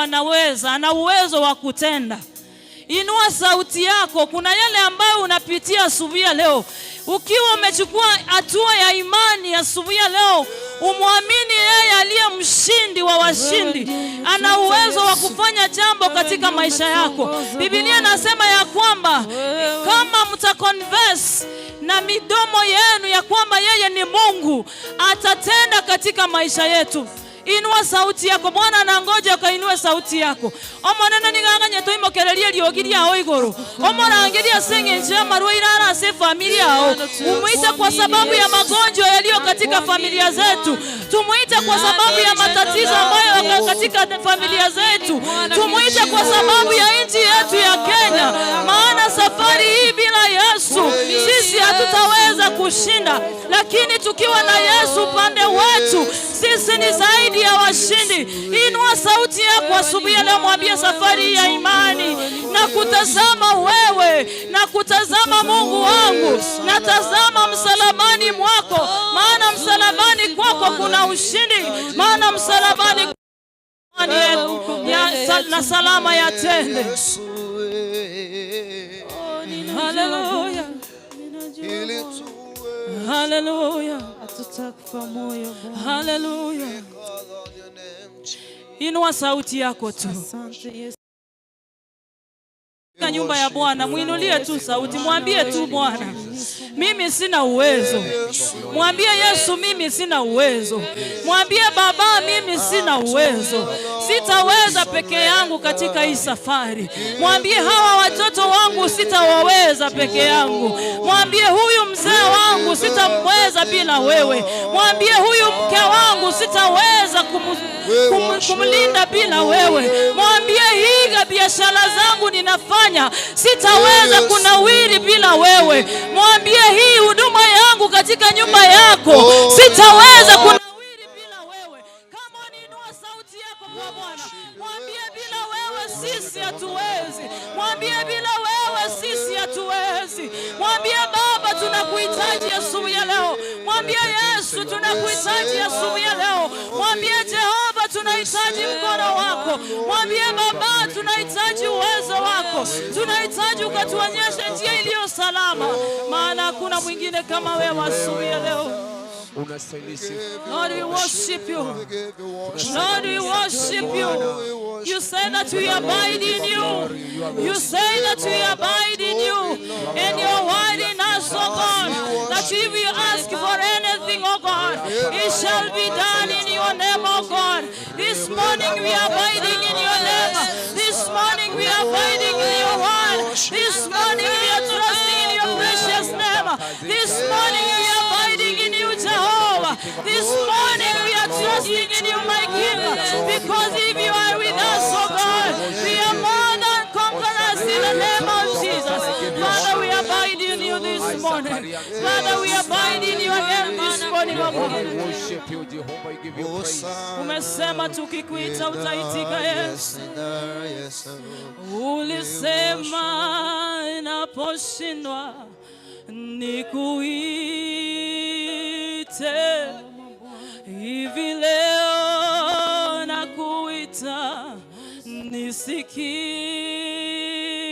anaweza, ana uwezo wa kutenda. Inua sauti yako. Kuna yale ambayo unapitia asubuhi ya leo. Ukiwa umechukua hatua ya imani asubuhi ya leo, umwamini yeye aliye mshindi wa washindi, ana uwezo wa kufanya jambo katika maisha yako. Biblia inasema ya kwamba kama mtaconverse na midomo yenu ya kwamba yeye ni Mungu, atatenda katika maisha yetu. Inua sauti yako. Bwana anangoja ukainue sauti yako. Omonene niganganye toimokereria liogiri yao iguru. Omorangiria senge njema ruirara se familia yao. Umuite kwa sababu ya magonjwa yaliyo katika familia zetu. Tumuite kwa sababu ya matatizo ambayo yako katika familia zetu. Tumuite kwa sababu ya nchi yetu ya Kenya. Maana safari hii bila Yesu sisi hatutaweza kushinda, lakini tukiwa na Yesu upande wetu sisi ni zaidi ya washindi. Inua sauti yako asubuhi ya leo, mwambie safari ya imani na kutazama wewe, na kutazama Mungu wangu, na tazama msalabani mwako, maana msalabani kwako kuna ushindi, maana msalabani na salama ya tende. Haleluya, haleluya, atutakufa moyo Bwana. Haleluya. Inua sauti yako tu. Katika nyumba ya Bwana muinulie tu sauti, mwambie tu Bwana, mimi sina uwezo. Mwambie Yesu, mimi sina uwezo. Mwambie Baba, mimi sina uwezo. Sitaweza peke yangu katika hii safari. Mwambie hawa watoto wangu sitawaweza peke yangu. Mwambie huyu mzee wangu sitamweza bila wewe. Mwambie huyu mke wangu sitaweza kumlinda bila wewe. Mwambie hii biashara zangu ninafanya sitaweza kunawiri bila wewe. Mwambie hii huduma yangu katika nyumba yako sitaweza kunawiri bila wewe. Kama unainua sauti yako kwa Bwana, mwambie bila wewe sisi hatuwezi. Mwambie bila wewe sisi hatuwezi. Mwambie Baba, tunakuhitaji asubuhi ya leo. Mwambie Yesu, tunakuhitaji asubuhi ya leo. Mwambie Jehova, tunahitaji mkono wako. Mwambie Baba, tunahitaji uwezo wako. Tunahitaji ukatuonyeshe njia iliyo salama, maana hakuna mwingine kama wewe asubuhi ya leo. Lord, we worship you. Lord, we worship you. You say that we abide in you. You say that we abide in you. And your word in us, oh God, that if we ask for anything, oh God, it shall be done in your name, oh God. This morning we are abiding in your name. This morning we are abiding in your word. This morning we are trusting in your precious name. This morning we are abiding in you, Jehovah. This morning we are trusting in you, my King, because if you are with us, oh God, we are more than conquerors in the name of Jesus. Father, we abide in you this morning. Father, we abide in you again this morning, oh God. Umesema tukikuita utaitika, Yesu. Ulisema inaposhindwa nikuite, hivi leo nakuita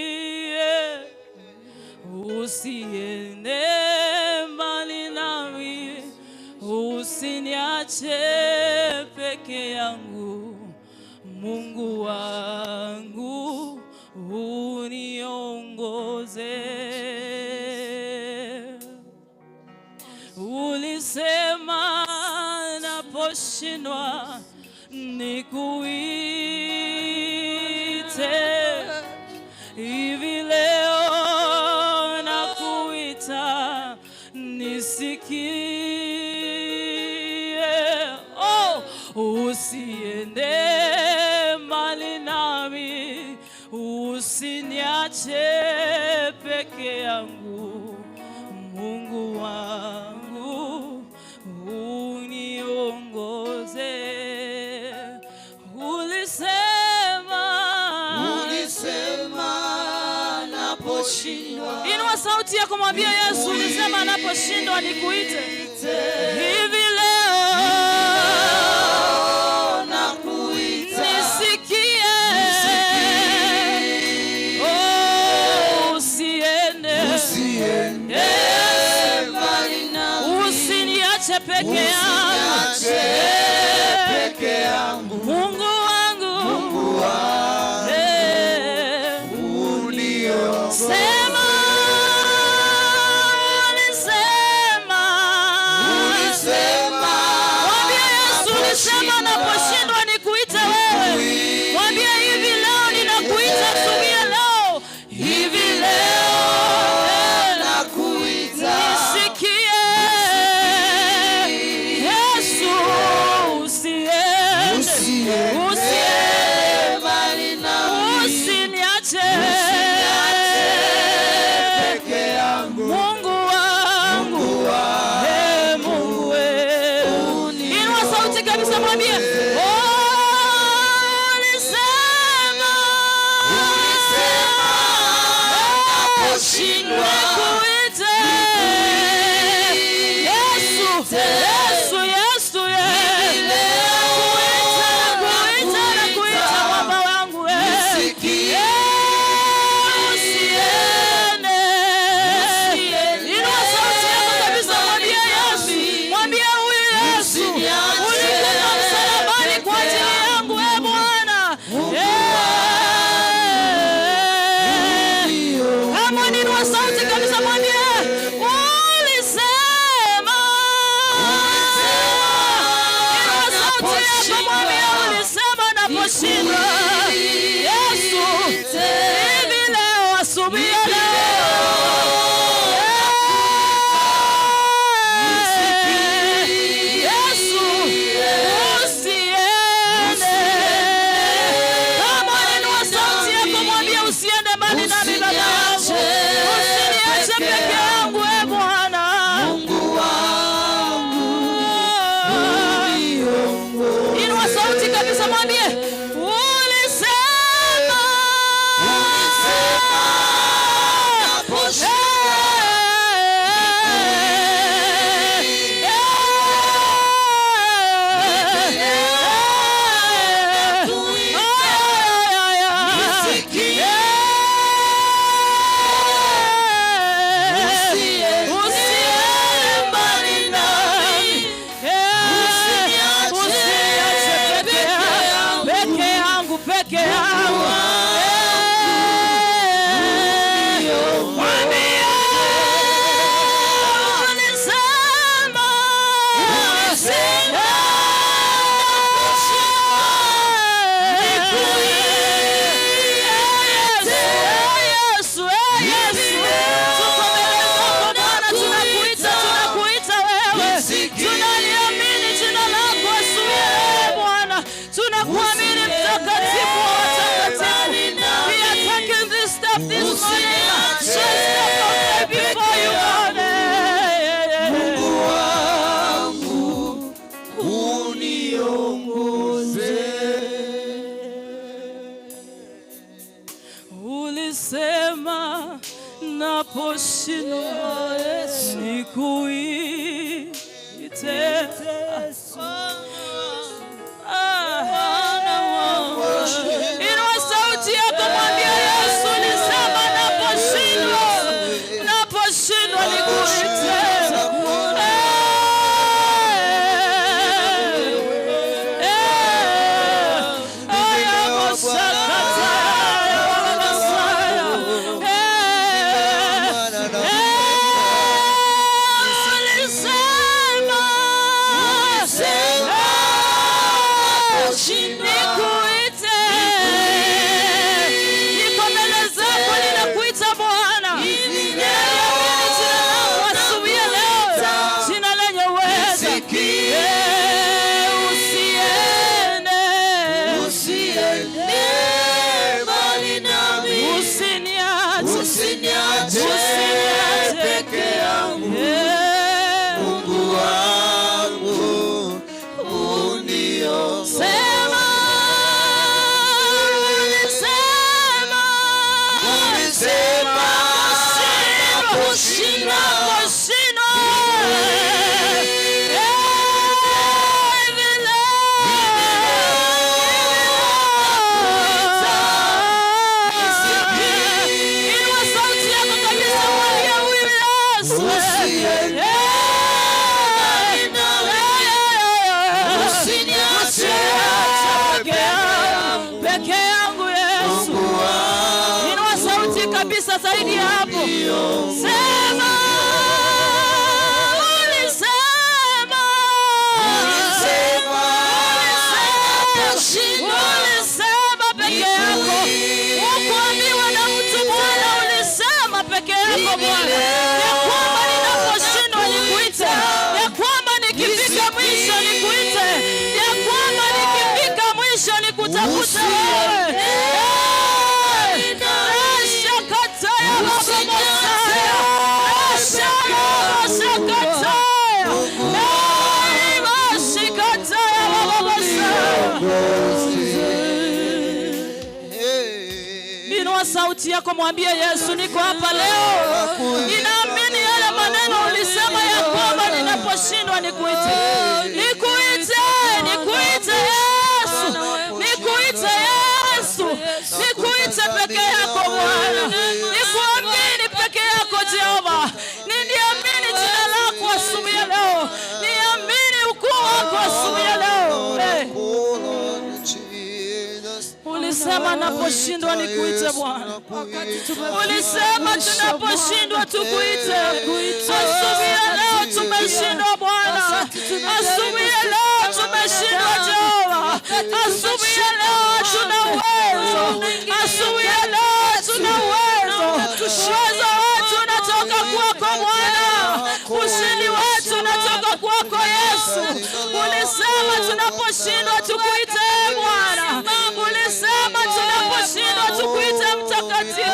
nisikie. Usiende mbali nami, usiniache peke yangu. Mungu wangu uniongoze. Ulisema naposhindwa nikuite, hivi leo nakuita nisikie. Oh, usiende mbali nami, usiniache peke yangu. Mungu wangu uniongoze. Ulisema naposhindwa. Inua sauti yako, mwambie Yesu, ulisema naposhindwa nikuite. Hivi leo nakuita, nisikie. yangu. Ulisema naposhindwa nikuite. Inua sauti yako, mwambie Yesu, ulisema naposhindwa nikuite. Kabisa zaidi hapo. Sema ulisema peke yako. Ukuambiwa na mtu Bwana, ulisema peke yako Bwana, ya kwamba ninaposhindwa nikuite, ya kwamba nikifika mwisho nikuite, ya kwamba nikifika mwisho nikutafute wewe. Inua sauti yako, mwambie Yesu, niko hapa leo. Ninaamini yale maneno ulisema ya kwamba ninaposhindwa nikuite. Nikuite, nikuite Yesu. Nikuite Yesu. Nikuite peke yako Bwana. Nikuamini peke yako Jehova. Niamini jina lako asubuhi leo. Niamini ukuu wako asubuhi leo. Ulisema naposhindwa nikuite Bwana. Ulisema tunaposhindwa tukuite. Asubuhi leo tumeshindwa Bwana. Asubuhi leo tumeshindwa Jehova. Asubuhi leo tuna uwezo. Asubuhi leo tuna uwezo. Uwezo wetu unatoka kwako Bwana. Ushindi wetu unatoka kwako Yesu. Ulisema tunaposhindwa tukuite Bwana. Ulisema tunaposhindwa tukuite mtakatifu.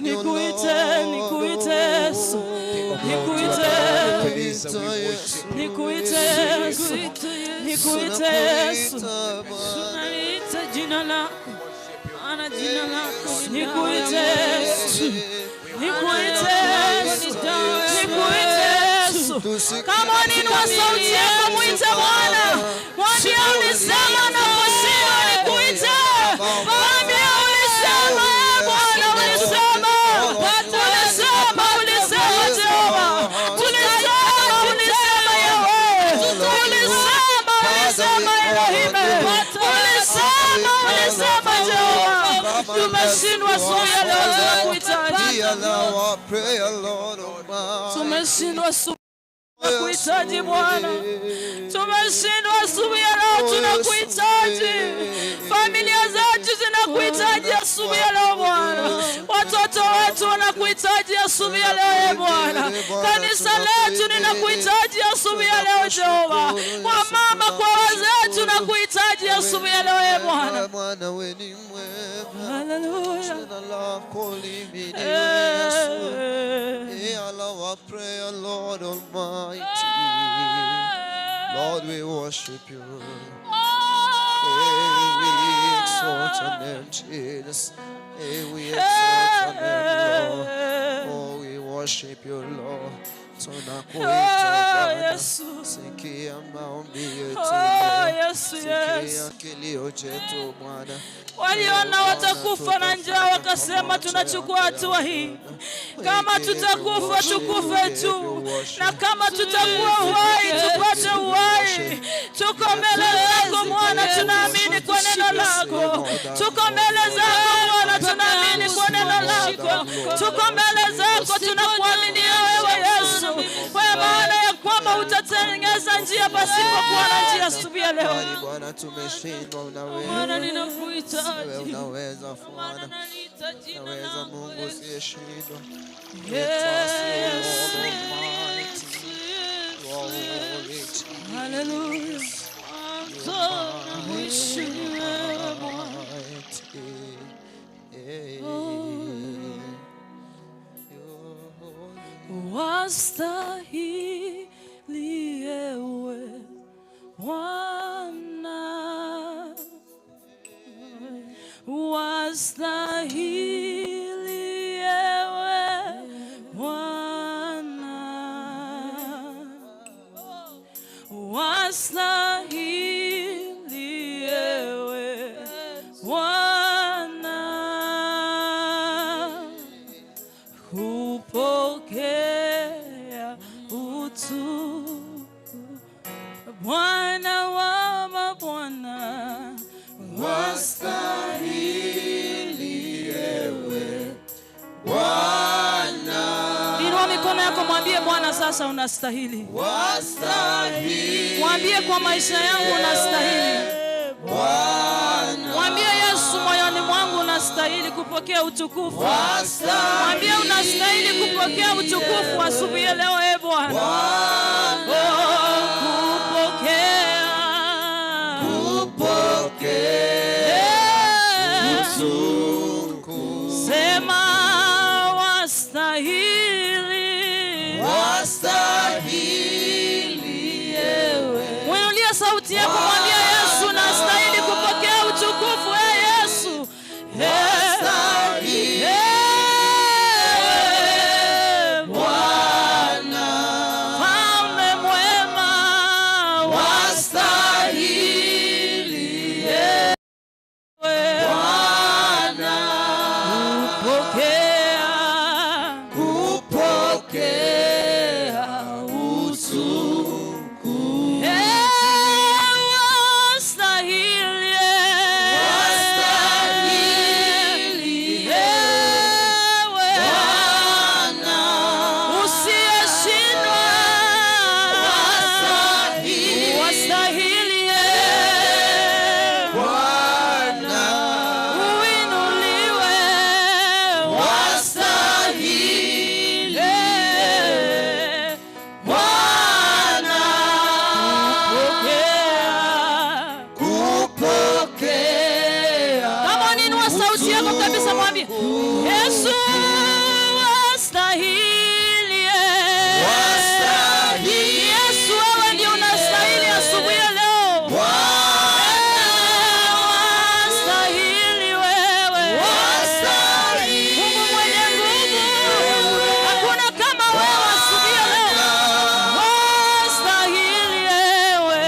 Nikuite, nikuite Yesu. Nikuite, nikuite Yesu. Nikuite Yesu. Tunaliita jina lako. Ana jina lako. Nikuite Yesu. Nikuite Yesu. Nikuite Yesu. Kama ninua sauti yako muite Bwana. Mwambie ulisema naposhindwa nikuite. Mwambie ulisema Bwana, ulisema. Ulisema Jehova. Ulisema Yahweh. Ulisema Elohim. Ulisema Jehova. Tumeshindwa asubuhi ya leo tunakuhitaji. Tumeshindwa tunakuhitaji Bwana. Tumeshindwa asubuhi ya leo tunakuhitaji. Familia zetu zinakuhitaji asubuhi ya leo Bwana. Watoto wetu wanakuhitaji asubuhi ya leo Bwana. Kanisa letu linakuhitaji asubuhi ya leo Jehova. Kwa mama, kwa wazee tunakuhitaji asubuhi ya leo Bwana. Hallelujah. Lord Almighty, Lord, we worship you. We exalt your name, Jesus. We exalt your name, Lord. Oh, we worship you, Lord. Sikia maombi yetu, sikia kilio chetu Bwana. Waliona watakufa na njaa wakasema tunachukua hatua hii. Kama tutakufa tukufe tu, na kama tutakuwa uhai tupate uhai. Tuko mbele zako Bwana, tunaamini kwa neno lako. Tuko mbele zako Bwana, tunaamini kwa neno lako. Tuko mbele zako tunakuamini wewe Yesu. Kwa maana ya kwamba utatengeneza njia pasipokuwa na njia asubuhi ya leo. Bwana, tumeshindwa, Bwana ninakuhitaji. Unaweza Bwana, unaweza Mungu usiyeshindwa. Hallelujah. Wastahili ewe Bwana, wastahili ewe Bwana, wastahili ewe Bwana, kupokea utukufu Bwana wa mabwana, wastahili ewe Bwana. Inua mikono yako, mwambie Bwana sasa unastahili. Wastahili. Mwambie kwa maisha yangu unastahili. Bwana. Mwambie Yesu moyoni mwangu unastahili kupokea utukufu. Mwambie unastahili kupokea utukufu asubuhi ya leo Bwana. Sema wastahili. Wastahili ewe. Mwinulie sauti yako, mwambie Yesu nastahili kupokea utukufu. Yesu wastahili Bwana. Mfalme mwema, wastahili ewe Bwana. Kupokea utukufu. Wastahili Bwana. usiyeshindwa. Wastahili Bwana. uinuliwe. Wastahili Bwana. Kupokea. Kama unainua sauti yako kabisa, mwambie Yesu wastahili. Yesu wewe ndio unastahili asubuhi ya leo. Wastahili wewe. Mungu mwenye nguvu. Hakuna kama wewe asubuhi ya leo. Wastahili wewe.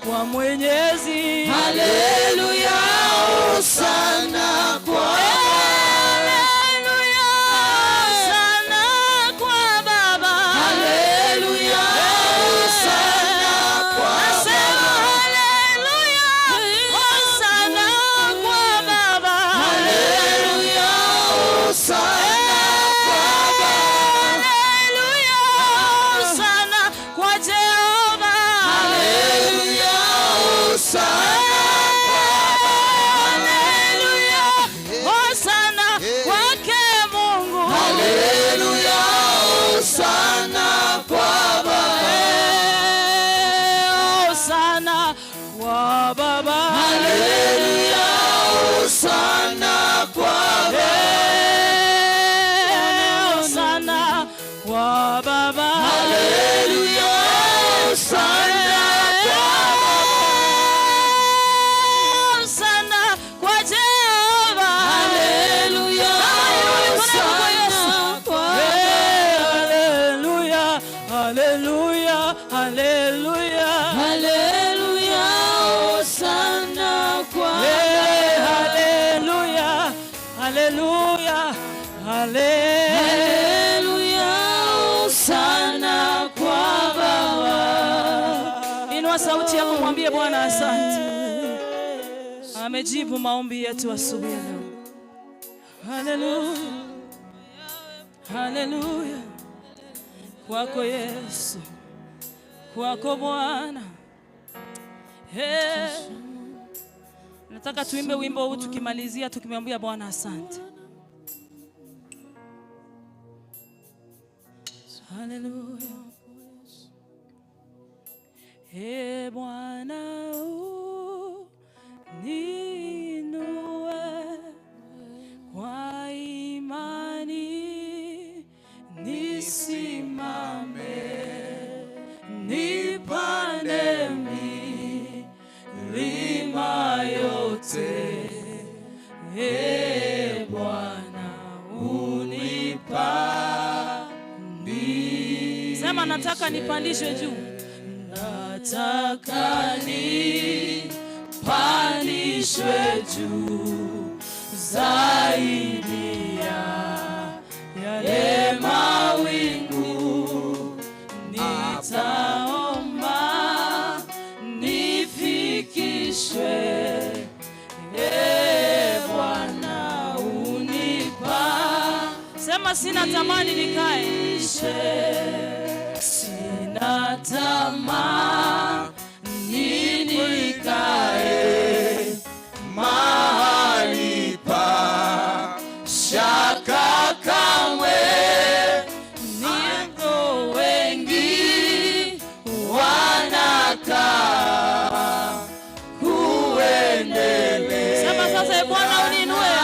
kwa Mwenyezi. Haleluya, hosana kwa Haleluya, hosana kwa Baba. Haleluya, hosana kwa Haleluya, hosana kwa Baba. Haleluya, hosana kwa Baba. Haleluya, hosana kwa Jehova. Haleluya, hosana kwake Mungu. Haleluya, hosana kwa Baba. Hosana kwa Baba. Haleluya, hosana kwa Baba. Hosana kwa Baba. Haleluya, hosana kwa Baba. Hosana kwa Jehova. Haleluya, hosana kwa Baba. Haleluya, haleluya, haleluya. Haleluya, hosana kwa Baba. Haleluya, haleluya, Haleluya, hosana kwa Baba. Inua sauti yako, mwambie Bwana asante. Amejibu maombi yetu asubuhi ya leo. Haleluya, haleluya. Kwako Yesu, kwako Bwana. Nataka tuimbe wimbo huu tukimalizia, tukimwambia Bwana asante. Haleluya. Bwana uninue kwa imani, nisimame, nipande milima yote. Bwana unipandishe. Sema nataka nipandishwe juu. Nataka nipandishwe juu zaidi ya yale mawingu. Nitaomba nifikishwe, Bwana. Sema sina tamani nikae. Sina tamani nikae mahali pa shaka kamwe. Niko wengi wanakaa kuendelea. Sema sasa Bwana uninue.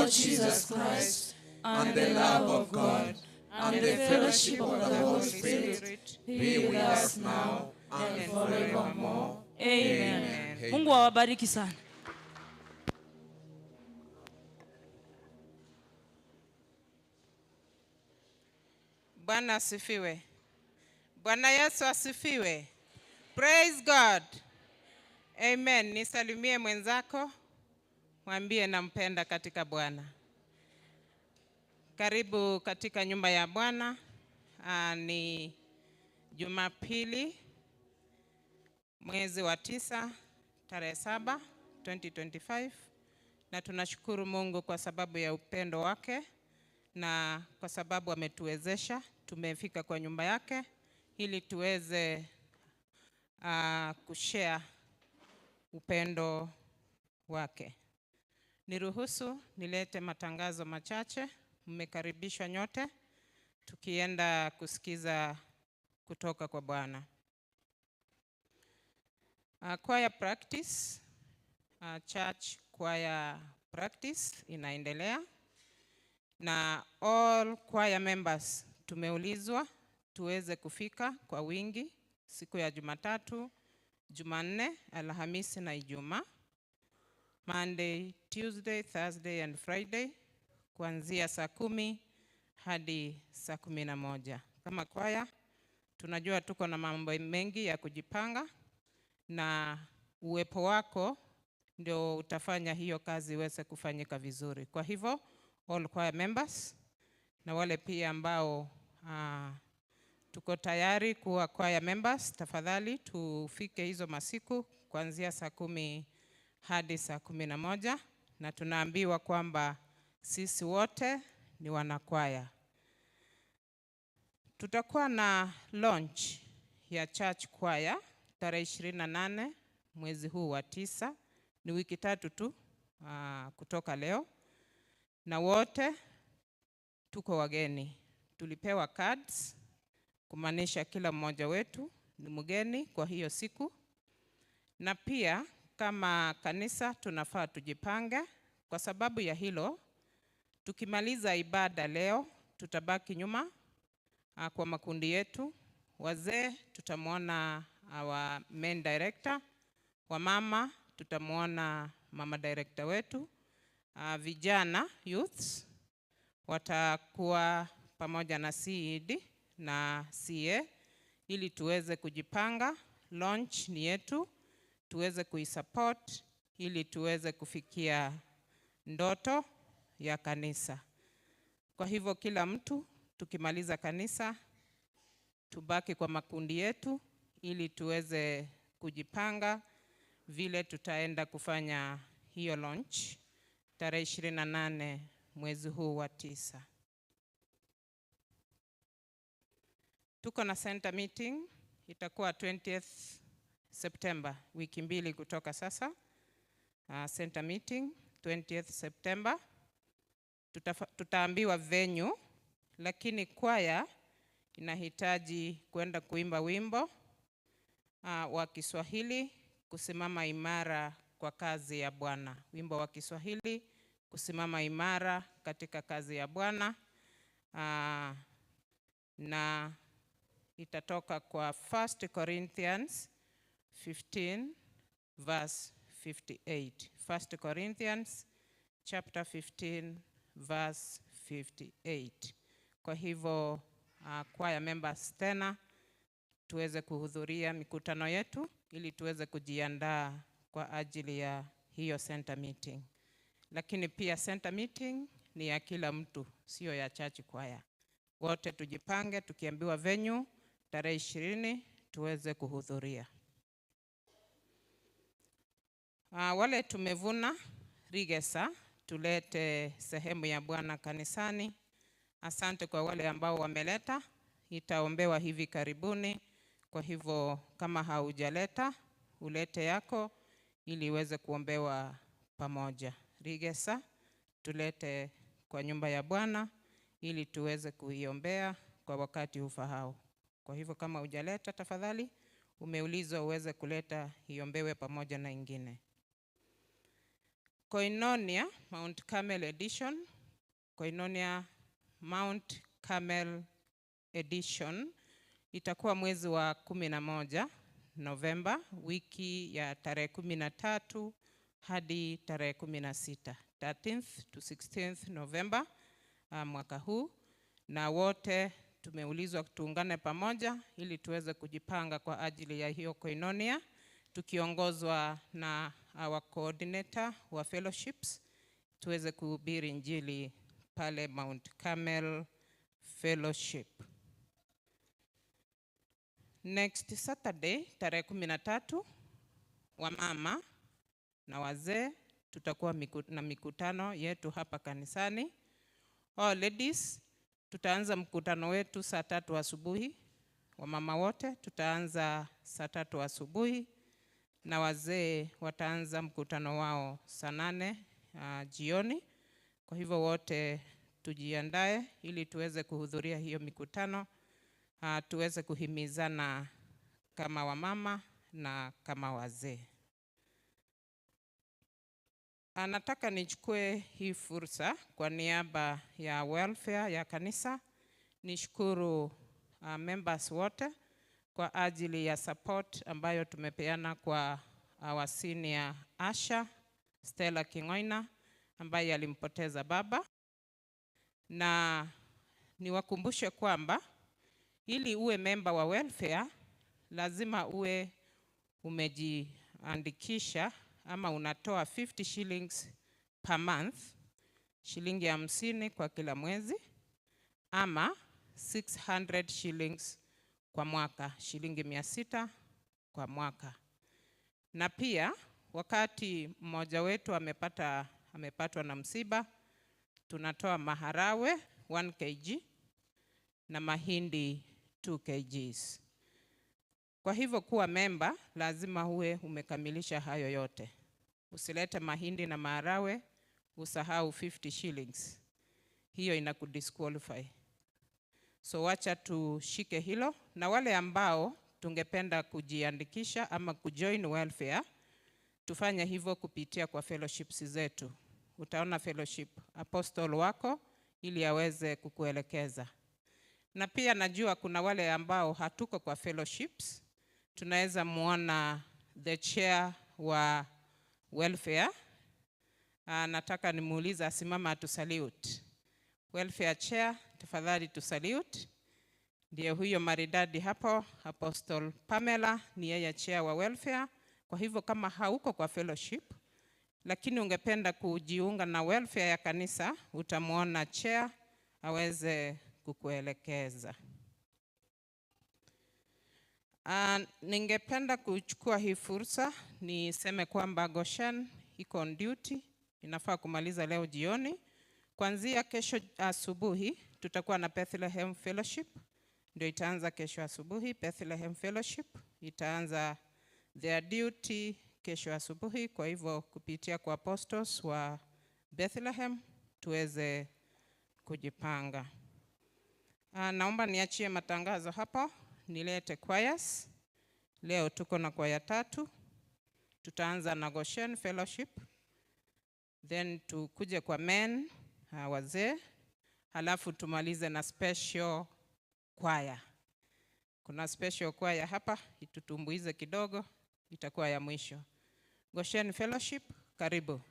Jesus Christ, and the love of God, and the fellowship of the Holy Spirit be with us now and forevermore. Amen. Mungu awabariki sana. Bwana asifiwe. Bwana Yesu asifiwe. Praise God. Amen. Nisalimie mwenzako, mwambie nampenda katika Bwana. Karibu katika nyumba ya Bwana. Ni Jumapili, mwezi wa 9, tarehe 7, 2025. Na tunashukuru Mungu kwa sababu ya upendo wake na kwa sababu ametuwezesha tumefika kwa nyumba yake ili tuweze kushare upendo wake. Niruhusu nilete matangazo machache. Mmekaribishwa nyote tukienda kusikiza kutoka kwa Bwana. Choir practice, church choir practice inaendelea, na all choir members tumeulizwa tuweze kufika kwa wingi siku ya Jumatatu, Jumanne, Alhamisi na Ijumaa, Monday, Tuesday, Thursday and Friday, kuanzia saa 10 hadi saa 11. Kama kwaya tunajua tuko na mambo mengi ya kujipanga, na uwepo wako ndio utafanya hiyo kazi iweze kufanyika vizuri. Kwa hivyo all choir members na wale pia ambao tuko tayari kuwa choir members, tafadhali tufike hizo masiku kuanzia saa 10 hadi saa 11, na tunaambiwa kwamba sisi wote ni wanakwaya. Tutakuwa na launch ya church choir tarehe 28 mwezi huu wa 9, ni wiki 3 tu kutoka leo, na wote tuko wageni. Tulipewa cards kumaanisha kila mmoja wetu ni mgeni kwa hiyo siku, na pia kama kanisa tunafaa tujipange. Kwa sababu ya hilo, tukimaliza ibada leo tutabaki nyuma kwa makundi yetu. Wazee tutamuona our main director, wamama tutamuona mama director wetu, vijana youths watakuwa pamoja na CED na CA ili tuweze kujipanga. Launch ni yetu, tuweze kuisupport ili tuweze kufikia ndoto ya kanisa. Kwa hivyo kila mtu tukimaliza kanisa tubaki kwa makundi yetu ili tuweze kujipanga vile tutaenda kufanya hiyo launch tarehe 28 mwezi huu wa 9. Tuko na center meeting itakuwa 20th September, wiki mbili kutoka sasa. Center meeting 20th September. Tutaambiwa venue, lakini kwaya inahitaji kwenda kuimba wimbo wa Kiswahili, kusimama imara kwa kazi ya Bwana. Wimbo wa Kiswahili, kusimama imara katika kazi ya Bwana, na itatoka kwa 1 Corinthians 15 verse 58. 1 Corinthians chapter 15 verse 58. Kwa hivyo choir members tena tuweze kuhudhuria mikutano yetu ili tuweze kujiandaa kwa ajili ya hiyo center meeting. Lakini pia center meeting ni ya kila mtu, sio ya church choir. Wote tujipange, tukiambiwa venue tarehe 20 tuweze kuhudhuria. Wale tumevuna Rigesa tulete sehemu ya Bwana kanisani. Asante kwa wale ambao wameleta, itaombewa hivi karibuni. Kwa hivyo kama haujaleta, ulete yako ili iweze kuombewa pamoja. Rigesa tulete kwa nyumba ya Bwana ili tuweze kuiombea kwa wakati ufahao. Kwa hivyo kama hujaleta, tafadhali umeulizwa uweze kuleta iombewe pamoja na ingine. Koinonia Mount Carmel Edition. Koinonia Mount Carmel Edition itakuwa mwezi wa 11 Novemba, wiki ya tarehe 13 hadi tarehe 16, 13th to 16th November mwaka huu, na wote tumeulizwa tuungane pamoja ili tuweze kujipanga kwa ajili ya hiyo koinonia, tukiongozwa na our coordinator wa fellowships, tuweze kuhubiri injili pale Mount Carmel Fellowship. Next Saturday tarehe 13, wamama na wazee tutakuwa na mikutano yetu hapa kanisani. All ladies tutaanza mkutano wetu saa 3 asubuhi. Wamama wote tutaanza saa 3 asubuhi, na wazee wataanza mkutano wao saa 8 jioni. Kwa hivyo wote tujiandae ili tuweze kuhudhuria hiyo mikutano, tuweze kuhimizana kama wamama na kama wazee. Nataka nichukue hii fursa kwa niaba ya welfare ya kanisa nishukuru members wote kwa ajili ya support ambayo tumepeana kwa our senior Asha Stella Kingoina ambaye alimpoteza baba, na niwakumbushe kwamba ili uwe member wa welfare lazima uwe umejiandikisha ama unatoa 50 shillings per month, shilingi 50 kwa kila mwezi, ama 600 shillings kwa mwaka, shilingi 600 kwa mwaka. Na pia wakati mmoja wetu amepatwa na msiba, tunatoa maharawe 1 kg na mahindi 2 kgs. Kwa hivyo kuwa member lazima uwe umekamilisha hayo yote. Usilete mahindi na maharawe usahau 50 shillings. Hiyo inakudisqualify. So wacha tushike hilo, na wale ambao tungependa kujiandikisha ama kujoin welfare, tufanye hivyo kupitia kwa fellowships zetu. Utaona fellowship apostle wako ili aweze kukuelekeza. Na pia najua kuna wale ambao hatuko kwa fellowships, tunaweza muona the chair wa welfare. Nataka nimuuliza asimama atusalute. Welfare chair, tafadhali tusalute. Ndiye huyo maridadi hapo, Apostle Pamela, ni yeye chair wa welfare. Kwa hivyo kama hauko kwa fellowship lakini ungependa kujiunga na welfare ya kanisa, utamuona chair aweze kukuelekeza. Ningependa kuchukua hii fursa niseme kwamba Goshen iko on duty, inafaa kumaliza leo jioni. Kuanzia kesho asubuhi tutakuwa na Bethlehem Fellowship, ndio itaanza kesho asubuhi. Bethlehem Fellowship itaanza their duty kesho asubuhi, kwa hivyo kupitia kwa apostles wa Bethlehem tuweze kujipanga. Naomba niachie matangazo hapo, nilete choirs. Leo tuko na kwaya 3. Tutaanza na Goshen Fellowship, then tukuje kwa men wazee, halafu tumalize na special choir. Kuna special choir hapa itutumbuize kidogo, itakuwa ya mwisho. Goshen Fellowship, karibu.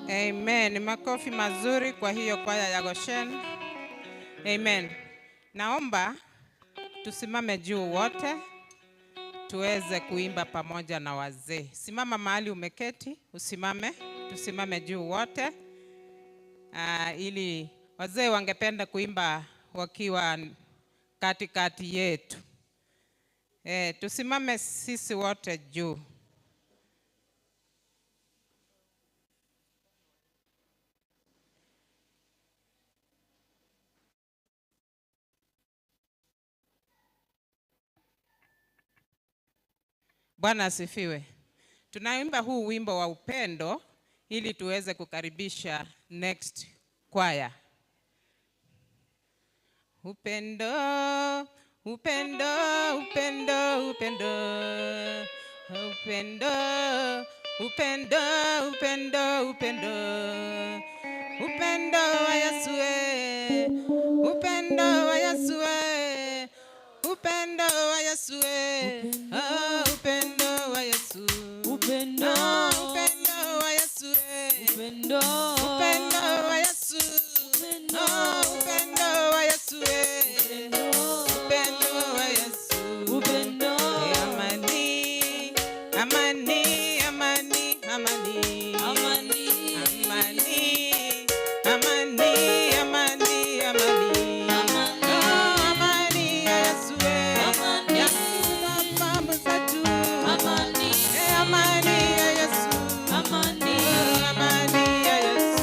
Amen. Makofi mazuri kwa hiyo kwaya ya Goshen. Amen. Naomba tusimame juu wote tuweze kuimba pamoja na wazee. Simama mahali umeketi, usimame, tusimame juu wote. Ili wazee wangependa kuimba wakiwa katikati yetu. Tusimame sisi wote juu. Bwana asifiwe. Tunaimba huu wimbo wa upendo ili tuweze kukaribisha next choir. Upendo, upendo, upendo, upendo. Upendo, upendo, upendo, upendo. Upendo wa Yesu, upendo wa Yesu, upendo wa Yesu, upendo wa Yesu, upendo, upendo wa Yesu, upendo, upendo wa Yesu, upendo wa Yesu, upendo wa Yesu, upendo. Amani, amani, amani, amani, amani, amani, amani, amani, amani. Amani ya Yesu.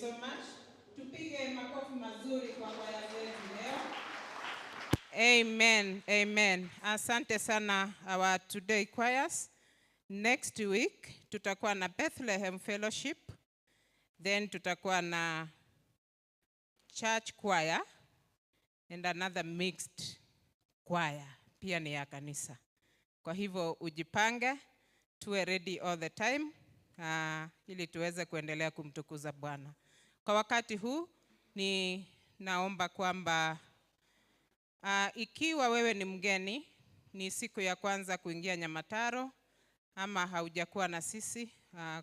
so much. Tupige makofi mazuri kwa kwaya zetu leo. Amen. Amen. Asante sana our today choirs. Next week tutakuwa na Bethlehem Fellowship. Then tutakuwa na church choir and another mixed choir. Pia ni ya kanisa. Kwa hivyo ujipange, tuwe ready all the time ili tuweze kuendelea kumtukuza Bwana. Kwa wakati huu ni naomba kwamba ikiwa wewe ni mgeni, ni siku ya kwanza kuingia Nyamataro ama haujakuwa na sisi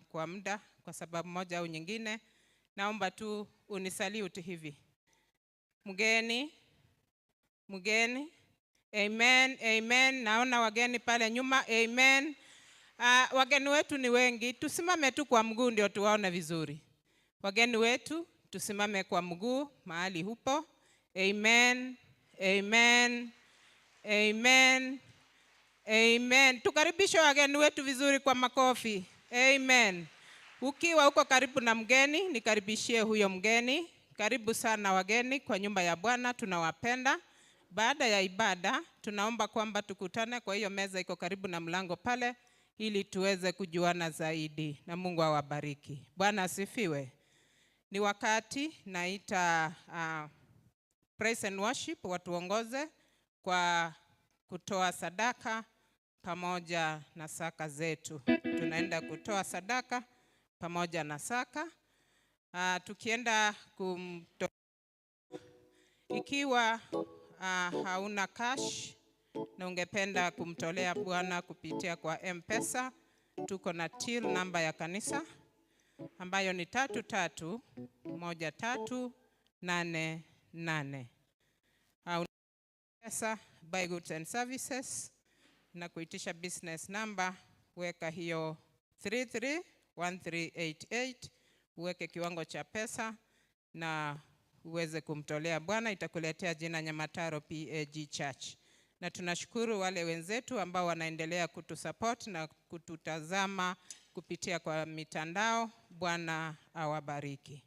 kwa muda kwa sababu moja au nyingine, naomba tu unisalute hivi. Mgeni, mgeni. Amen, amen. Naona wageni pale nyuma. Amen. Wageni wetu ni wengi. Tusimame tu kwa mguu ndio tuwaone vizuri. Wageni wetu tusimame kwa mguu mahali hupo. Amen, amen, amen, amen. Tukaribishe wageni wetu vizuri kwa makofi. Amen. Ukiwa uko karibu na mgeni, nikaribishie huyo mgeni. Karibu sana wageni kwa nyumba ya Bwana, tunawapenda. Baada ya ibada, tunaomba kwamba tukutane kwa hiyo meza iko karibu na mlango pale, ili tuweze kujuana zaidi, na Mungu awabariki. Bwana asifiwe. Ni wakati naita praise and worship watuongoze kwa kutoa sadaka pamoja na saka zetu. Tunaenda kutoa sadaka pamoja na saka. Tukienda ikiwa hauna cash na ungependa kumtolea Bwana kupitia kwa M-Pesa, tuko na till namba ya kanisa ambayo ni 331388. Pesa Buy Goods and Services na kuitisha business number, weka hiyo 331388, uweke kiwango cha pesa na uweze kumtolea Bwana. Itakuletea jina Nyamataro PAG Church. Na tunashukuru wale wenzetu ambao wanaendelea kutusupport na kututazama kupitia kwa mitandao. Bwana awabariki.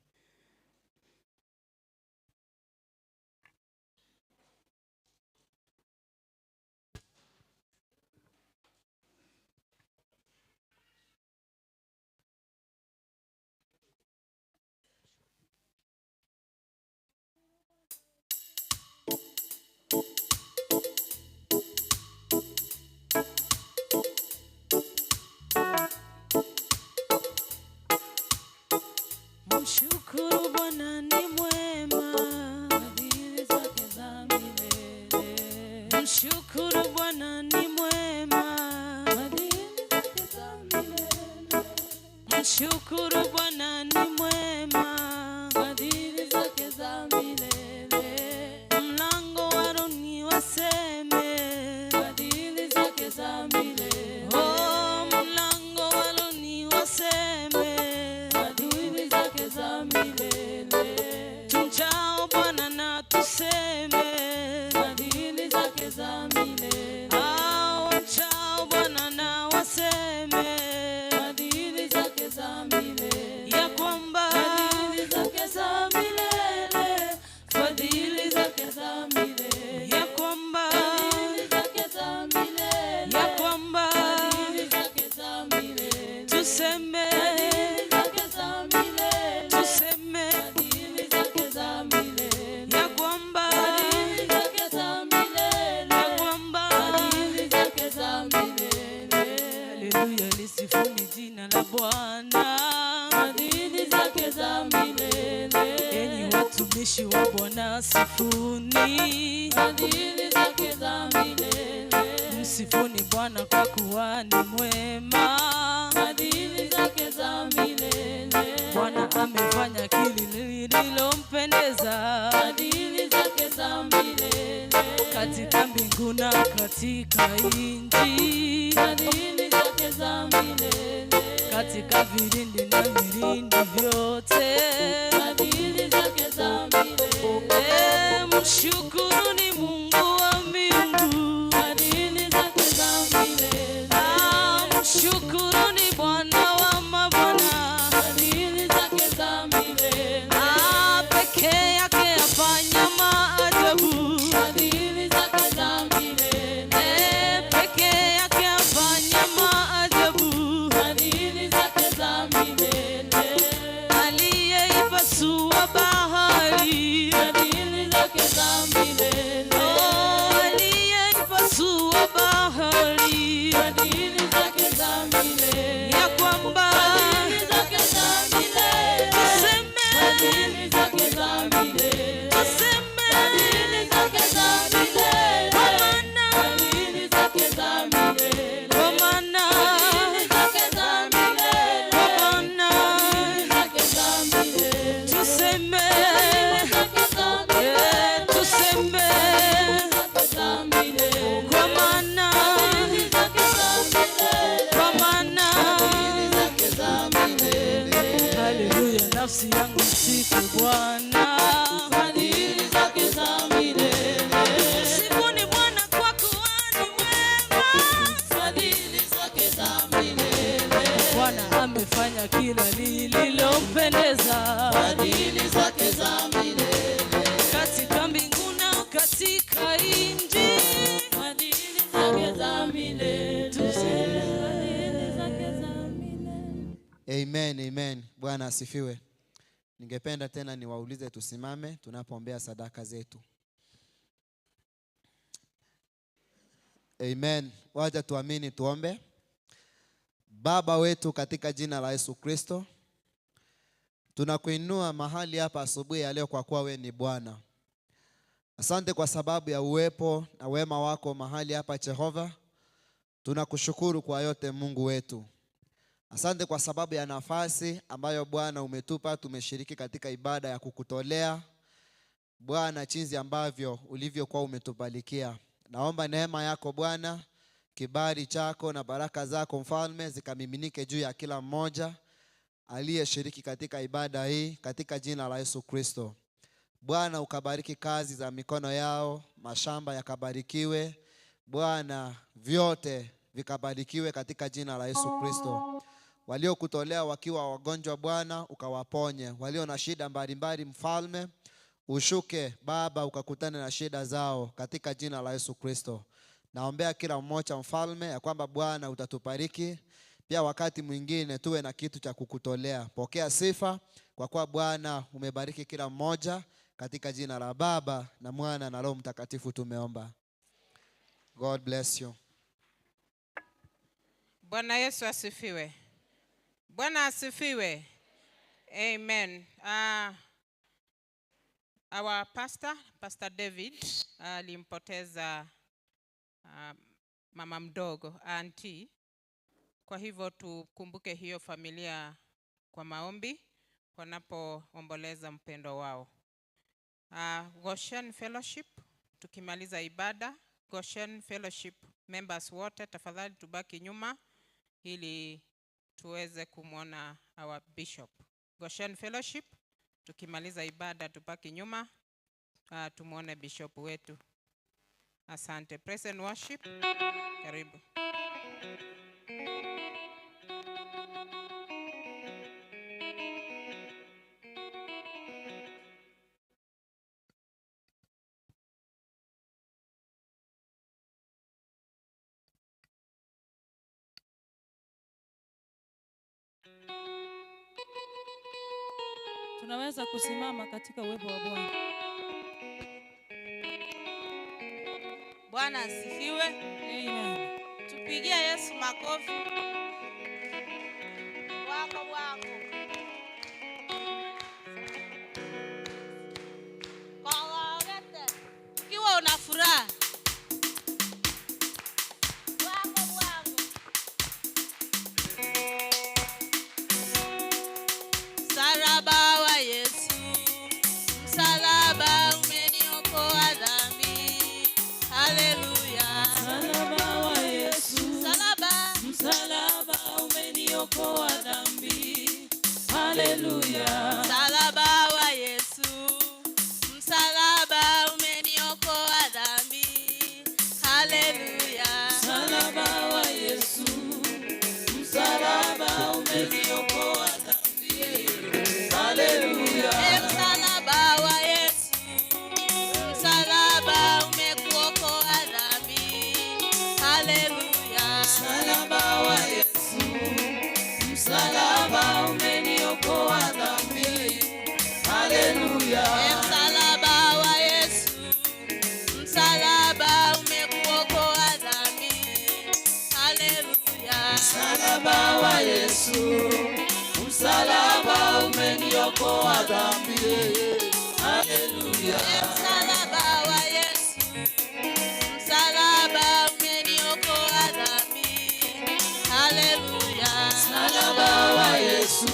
Mshukuru Bwana ni mwema, fadhili zake za milele. Mshukuru Bwana ni mwema, fadhili zake za milele. Mshukuru Bwana ni mwema, fadhili zake za milele. Mlango wa roho waseme, fadhili zake za milele. Oh, mlango wa roho waseme, za milele. Tumchao Bwana na tuseme, fadhili zake za milele. Wamchao Bwana na waseme, fadhili zake za milele. Ya kwamba fadhili zake za milele, fadhili zake za milele. Ya kwamba fadhili zake za milele, ya kwamba fadhili zake za milele. Tuseme Bwana, fadhili zake za milele. Enyi watumishi wa Bwana, sifuni, fadhili zake za milele. Msifuni Bwana kwa kuwa ni mwema, fadhili zake za milele. Bwana amefanya kile lililompendeza, fadhili zake za milele. Katika mbingu na katika nchi, fadhili zake za milele. Katika vilindi na milindi vyote, fadhili zake za milele. Mshukuru ni Mungu wa mbingu, fadhili zake za milele. Mshukuru ni Bwana wa mabwana, fadhili zake za milele. kila lililompendeza, fadhili zake za milele, katika mbingu na katika nchi, fadhili zake za milele, tuseme fadhili zake za milele. Amen, amen. Bwana asifiwe. Ningependa tena niwaulize tusimame tunapoombea sadaka zetu. Amen. Wacha tuamini tuombe. Baba wetu katika jina la Yesu Kristo, tunakuinua mahali hapa asubuhi ya leo kwa kuwa wewe ni Bwana. Asante kwa sababu ya uwepo na wema wako mahali hapa Jehova. Tunakushukuru kwa yote Mungu wetu. Asante kwa sababu ya nafasi ambayo Bwana umetupa tumeshiriki katika ibada ya kukutolea. Bwana, jinsi ambavyo ulivyokuwa umetubarikia. Naomba neema yako Bwana, kibali chako na baraka zako Mfalme zikamiminike juu ya kila mmoja aliyeshiriki katika ibada hii katika jina la Yesu Kristo. Bwana, ukabariki kazi za mikono yao, mashamba yakabarikiwe. Bwana, vyote vikabarikiwe katika jina la Yesu Kristo. Waliokutolea wakiwa wagonjwa Bwana ukawaponye. Walio na shida mbalimbali Mfalme ushuke Baba ukakutane na shida zao katika jina la Yesu Kristo. Naombea kila mmoja Mfalme ya kwamba Bwana utatubariki. Pia wakati mwingine tuwe na kitu cha kukutolea. Pokea sifa kwa kuwa Bwana umebariki kila mmoja katika jina la Baba na Mwana na Roho Mtakatifu tumeomba. God bless you. Bwana Yesu asifiwe. Bwana asifiwe. Amen. Our Pastor David, alimpoteza mama mdogo, auntie. Kwa hivyo tukumbuke hiyo familia kwa maombi wanapoomboleza mpendo wao. Goshen Fellowship, tukimaliza ibada, Goshen Fellowship members wote tafadhali tubaki nyuma ili tuweze kumwona our bishop. Goshen Fellowship, tukimaliza ibada tubaki nyuma tumuone bishop wetu. Asante. Praise and worship. Karibu. Tunaweza kusimama katika uwepo wa Bwana. Bwana asifiwe. Amen. Tupigie Yesu makofi. Wako. Kwa wote. Ukiwa una furaha. Wako. Msalaba wa Yesu. Msalaba umeniokoa dhambi. Haleluya. Msalaba wa Yesu. Msalaba umeniokoa dhambi. Haleluya. Msalaba wa Yesu. Msalaba umeniokoa dhambi. Haleluya. Msalaba wa Yesu. Msalaba umeniokoa dhambi. Haleluya. Msalaba wa Yesu. Msalaba umekuokoa dhambi. Haleluya. Msalaba wa Yesu. Msalaba umeniokoa dhambi. Haleluya. Msalaba wa Yesu. Msalaba umekuokoa dhambi. Haleluya. Msalaba wa Yesu. Msalaba umeniokoa dhambi. Haleluya. Msalaba wa Yesu. Msalaba umeniokoa dhambi. Haleluya. Msalaba wa Yesu.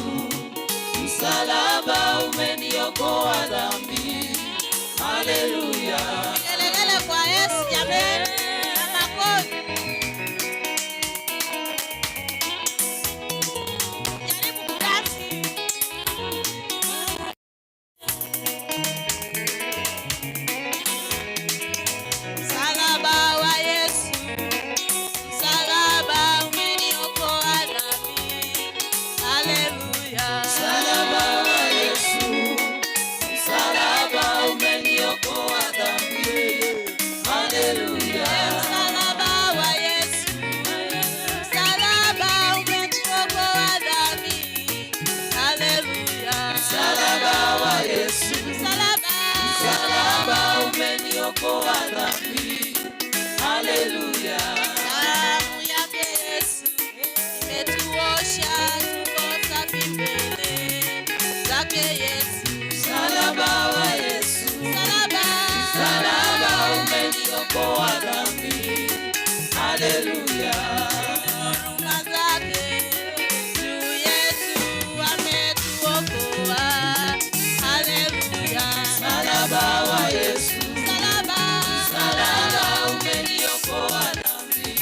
Msalaba umeniokoa dhambi. Haleluya. Kelele kwa Yesu jamani. Na makofi. Jaribu kudansi. Msalaba wa Yesu. Msalaba umeniokoa dhambi. Haleluya. dhambi. Haleluya. Damu yake Yesu imetuosha, tuko safi mbele zake Yesu. Msalaba wa Yesu, Msalaba, msalaba umeniokoa dhambi. Haleluya. huruma zake juu yetu ametuokoa. Haleluya. Msalaba wa Yesu, Msalaba, msalaba umeniokoa dhambi.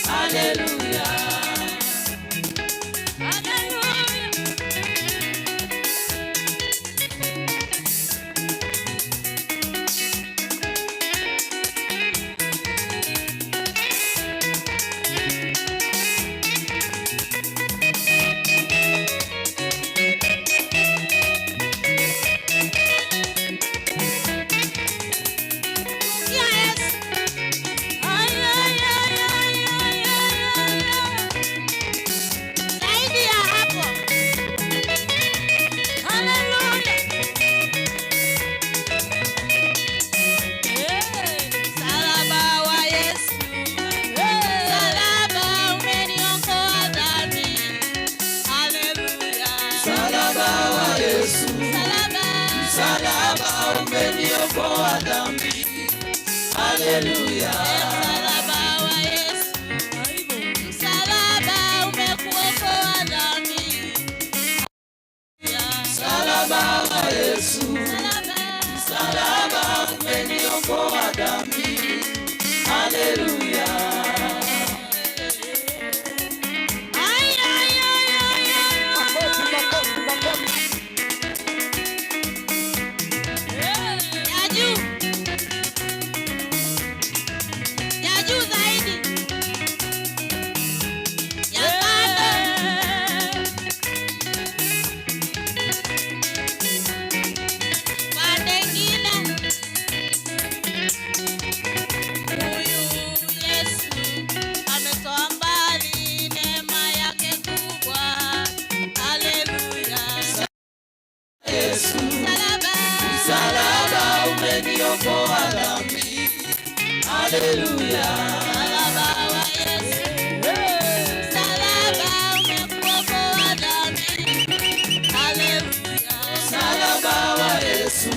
Haleluya. ya Yesu. Zaidi ya hapo. Msalaba wa Yesu, msalaba umeniokoa dhambi. Haleluya. Msalaba wa Yesu, Msalaba, msalaba umeniokoa dhambi. Haleluya. msalaba wa Yesu, msalaba umekuokoa dhambi. Msalaba wa Yesu, Msalaba, msalaba umeniokoa dhambi. Haleluya. ay, ay, ay, ay, ay. Ya juu. Ya juu zaidi. Ya kando. Pande ingine. Huyu Yesu ametoa mbali, neema yake kubwa. Haleluya. Yesu, Msalaba, msalaba umeniokoa dhambi. Haleluya. msalaba wa Yesu, msalaba umekuokoa dhambi. Haleluya. Msalaba wa Yesu,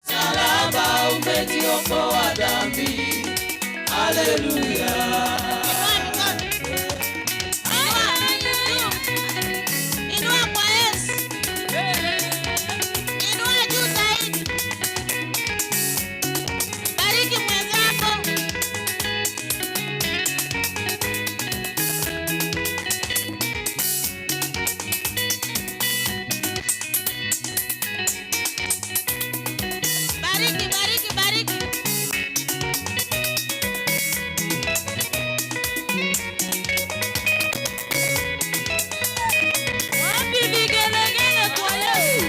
msalaba umeniokoa dhambi. Haleluya. Inua kwa Yesu. Inua juu zaidi. Bariki mwenzako. Bariki, bariki, bariki. Wapi vigelegele kwa Yesu?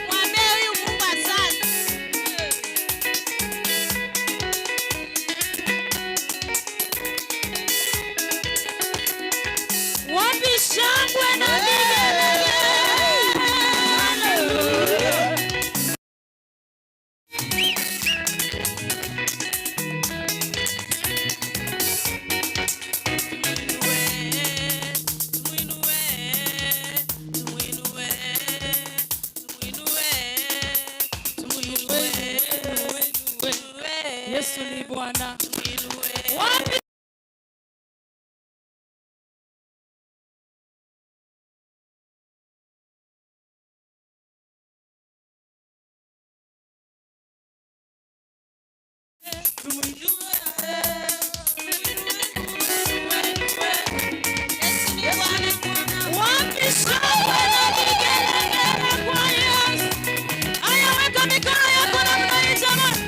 Mwambie huyu Mungu asante. Wapi shangwe na vigelegele? Haleluya. Yesu ni Bwana. Wapi wapi shangwe na vigelegele kwa Yesu? Aya, weka mikono yako namna hii jamani.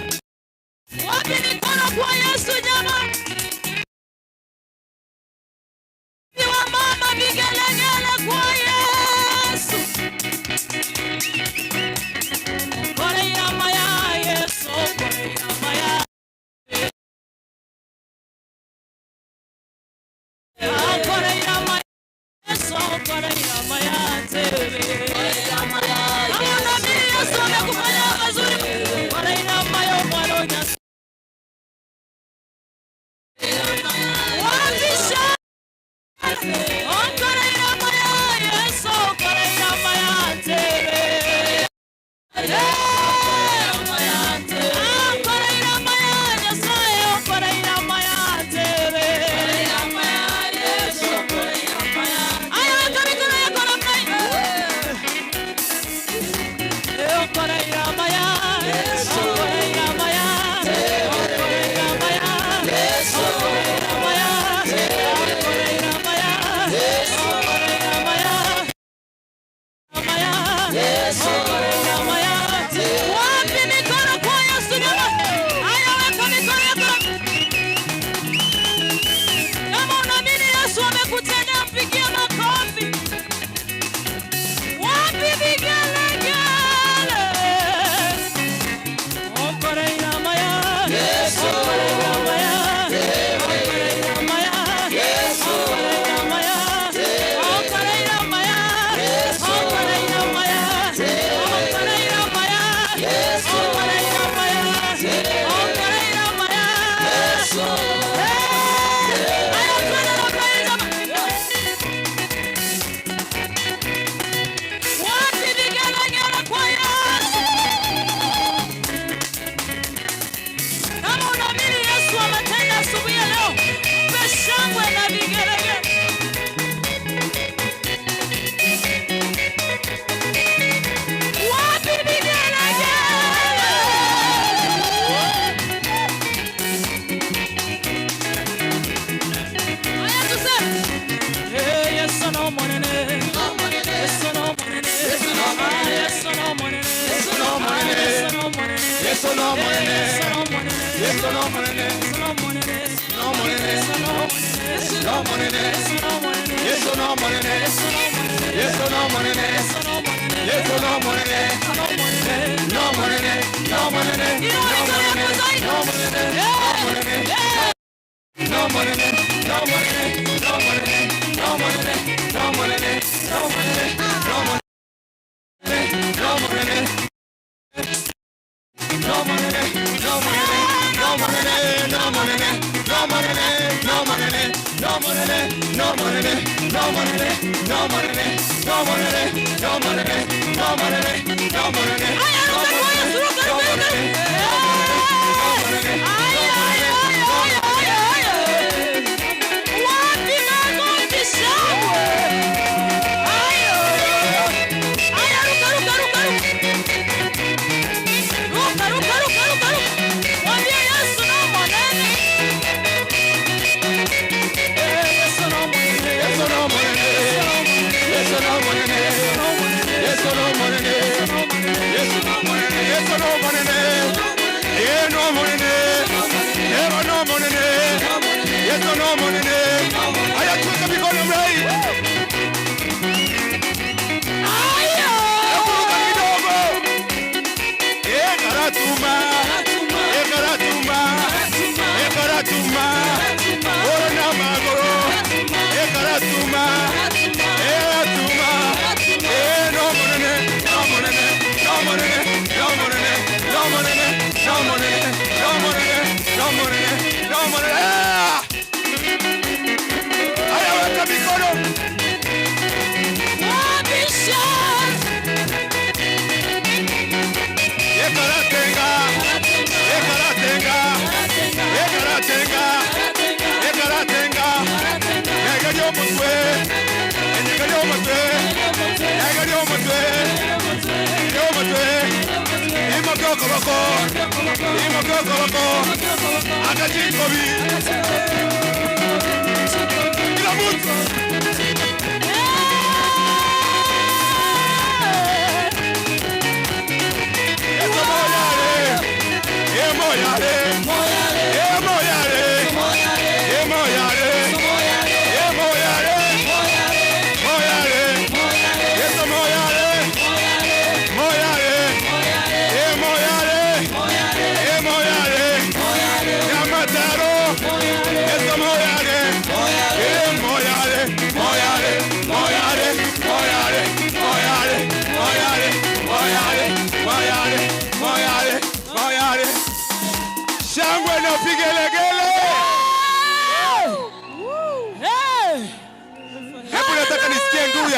Wapi mikono kwa Yesu jamani? Ni wamama vigelegele kwa Yesu. Korea maya Yesu, Korea maya.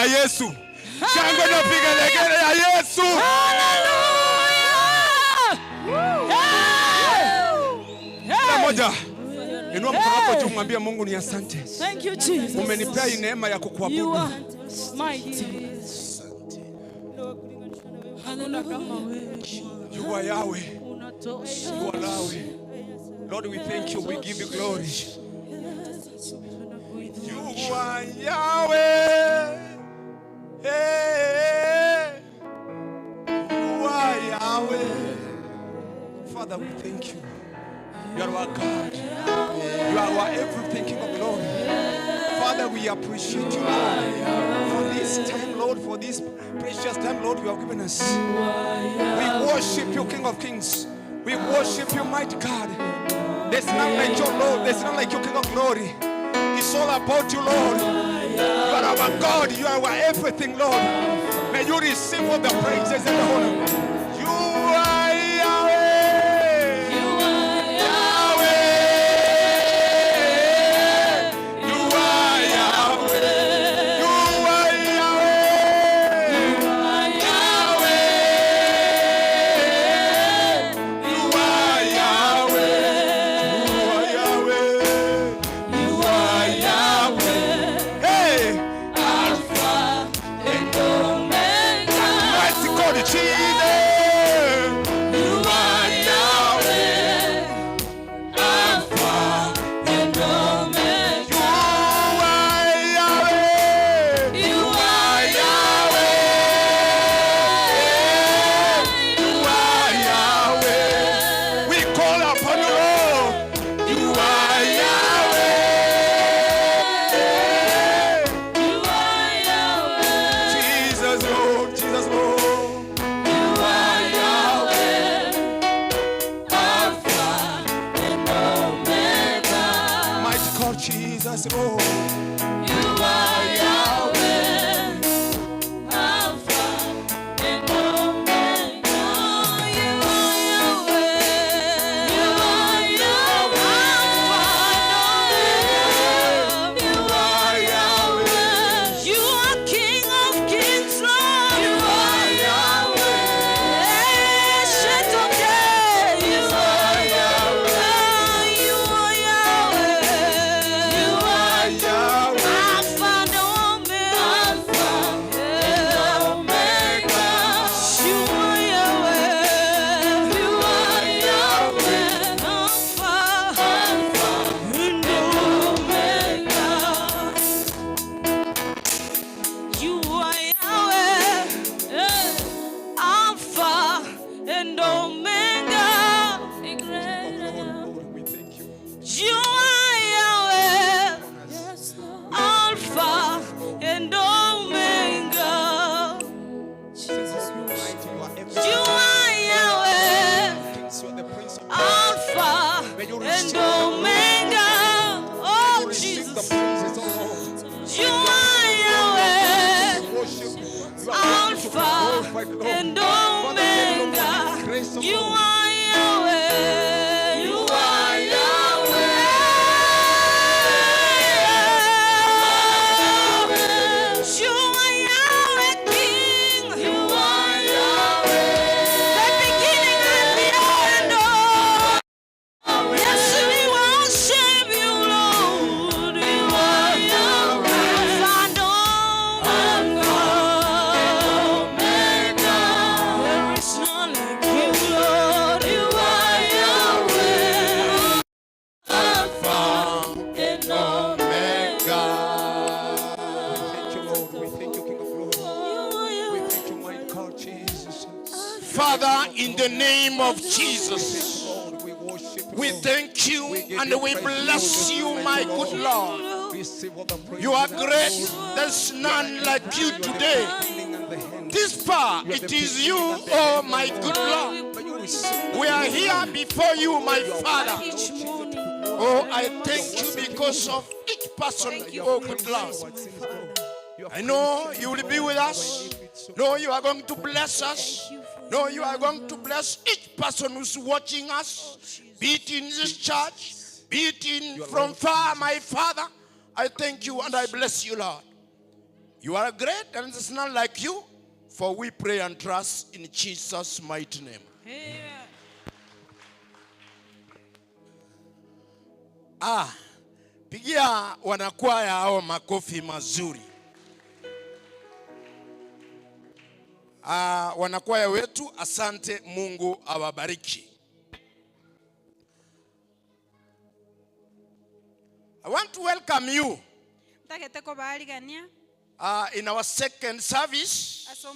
Yesu. Shangwe na vigelegele ya Yesu. Moja. Inua mkono wako juu, mwambie Mungu ni asante. Thank you Jesus. Umenipea hii neema ya kukuabudu. You are mighty. You are Yahweh. You are Yahweh. Lord, we thank you. We give you glory. You are Yahweh. Hey. You are Yahweh. Father, we thank you. You are our God. You are our everything, King of glory. Father, we appreciate you, Lord, for this time, Lord, for this precious time, Lord, you have given us. We worship you, King of kings. We worship you, mighty God. There's none like your Lord. There's none like your King of glory. It's all about you, Lord. You are our God. You are our everything, Lord. May you receive all the praises and the honor. You are Yahweh. Jesus, oh. You are Yahweh, Alpha and Omega. You are Yahweh, you are Yahweh, Alpha and Omega. You are Yahweh, you are King of Kings, Lord. You are Yahweh, Ancient of Days. You are Yahweh, you are Yahweh. You are Yahweh, Alpha and Omega. You are Yahweh, you are Yahweh, Alpha and Omega. You are Yahweh, Alpha and Omega. Lord, we thank you. You are Yahweh, Alpha and Omega. Jesus, you are mighty, you are everything. You are Yahweh, Kings, you are the Prince of Alpha and Omega. Oh Receive the Jesus, praises, oh Lord. you are Yahweh, Worship you. You are Alpha and Omega. You are Yahweh, you are Yahweh. You are Yahweh King. You are Yahweh, the beginning and the end. Yes, we worship you, Lord. You are Yahweh, Alpha and Omega. There is none like you, Lord. You are Yahweh, Alpha and Omega. Thank you, Lord. We thank you, King of glory. We thank you, my God, Jesus. Father, in the name of Jesus, Lord, we worship you. we thank you and we bless you, my good Lord. Receive all the praise. You are great. There's none like you today. This far, it is you, oh my good Lord. We are here before you, my Father. Oh, I thank you because of each person, oh good Lord. I know you will be with us. No, you are going to bless us. No, you are going to bless each person who's watching us, be it in this church, be it in from far, my Father. I thank you and I bless you, Lord. You are great and there's none like you, for we pray and trust in Jesus' mighty name. Pigia wanakwaya hao makofi mazuri. Wanakwaya wetu, asante, Mungu awabariki. I want to welcome you in our second service, the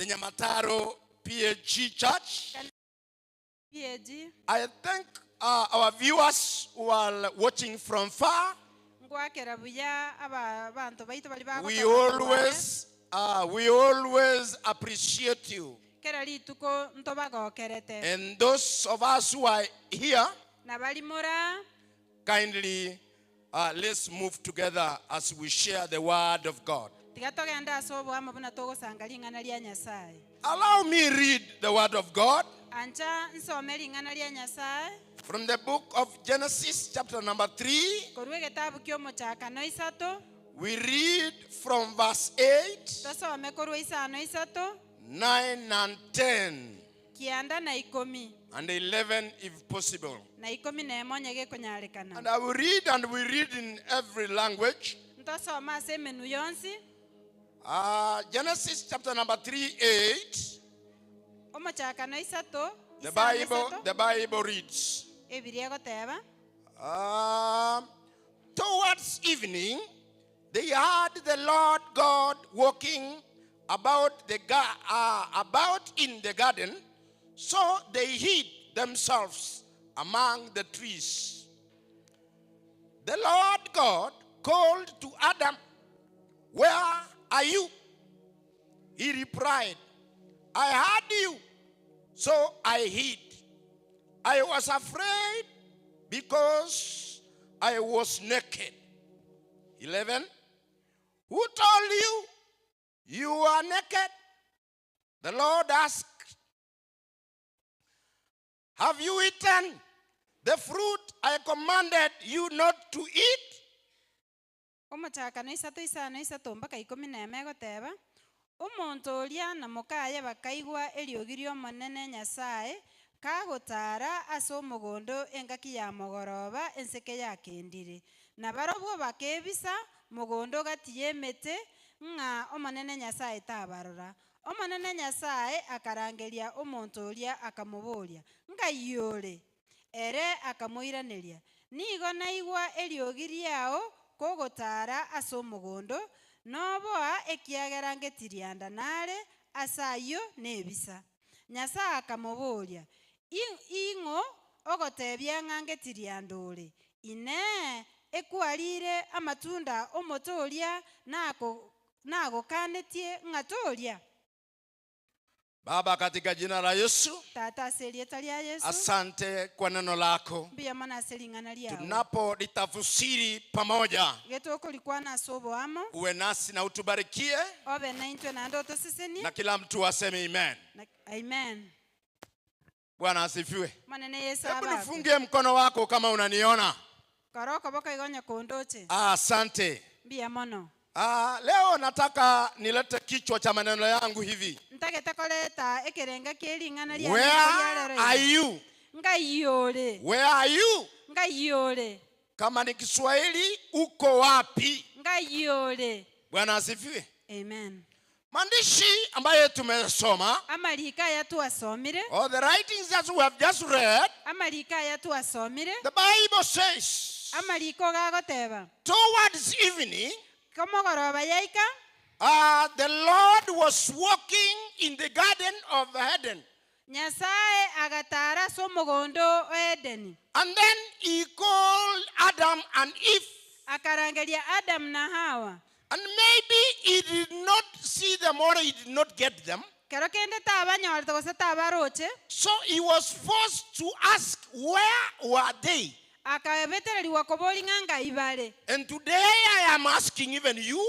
Nyamataro PAG Church. I thank our viewers who are watching from far. We always appreciate you. And those of us who are here, kindly let's move together as we share the word of God. Allow me read the word of God from the book of Genesis, chapter number 3. We read from verse 8, 9 and 10, and 11 if possible. And I will read, and we read in every language. Genesis chapter number 3, 8. The Bible reads, towards evening, they heard the Lord God walking about in the garden, so they hid themselves among the trees. The Lord God called to Adam, "Where are you?" He replied, "I heard you, so I hid. I was afraid because I was naked." 11. Who told you you are naked? The Lord asked. Have you eaten the fruit I commanded you not to eat? Umuntu uria na mukaya bakaigwa eriogirio monene Nyasaye kagutara ase omogondo engaki ya mogoroba enseke yakendire na barobwo bakebisa mogondo gatiyemete nga omonene Nyasaye tabarora. Omonene Nyasaye akarangeria omuntu uria akamuburia ngayore ere akamuiraneria nigo naigwa eriogiriao kogotara ase omogondo noboa ekiagera ngetirianda nare asayo nebisa. Nyasaye akamuburia ingo ogotebia ngangetirianda ore ine ekwarire amatunda omotoria nagokanetie ngatoria. Baba, katika jina la Yesu, Yesu, asante kwa neno lako. Tunapo litafsiri pamoja, uwe nasi na utubarikie, na kila mtu aseme amen. Amen. Bwana asifiwe. Hebu nifungie mkono wako kama unaniona. Asante. Leo nataka nilete kichwa cha maneno yangu hivi. Where are you? Where are you? Kama ni Kiswahili, uko wapi? Bwana asifiwe. Amen. Maandishi ambayo tumesoma, all the writings that we have just read, the Bible says, towards evening, the Lord was walking in the garden of Eden. And then he called Adam and Eve. And maybe he did not see them or he did not get them. So he was forced to ask, where were they? And today I am asking even you,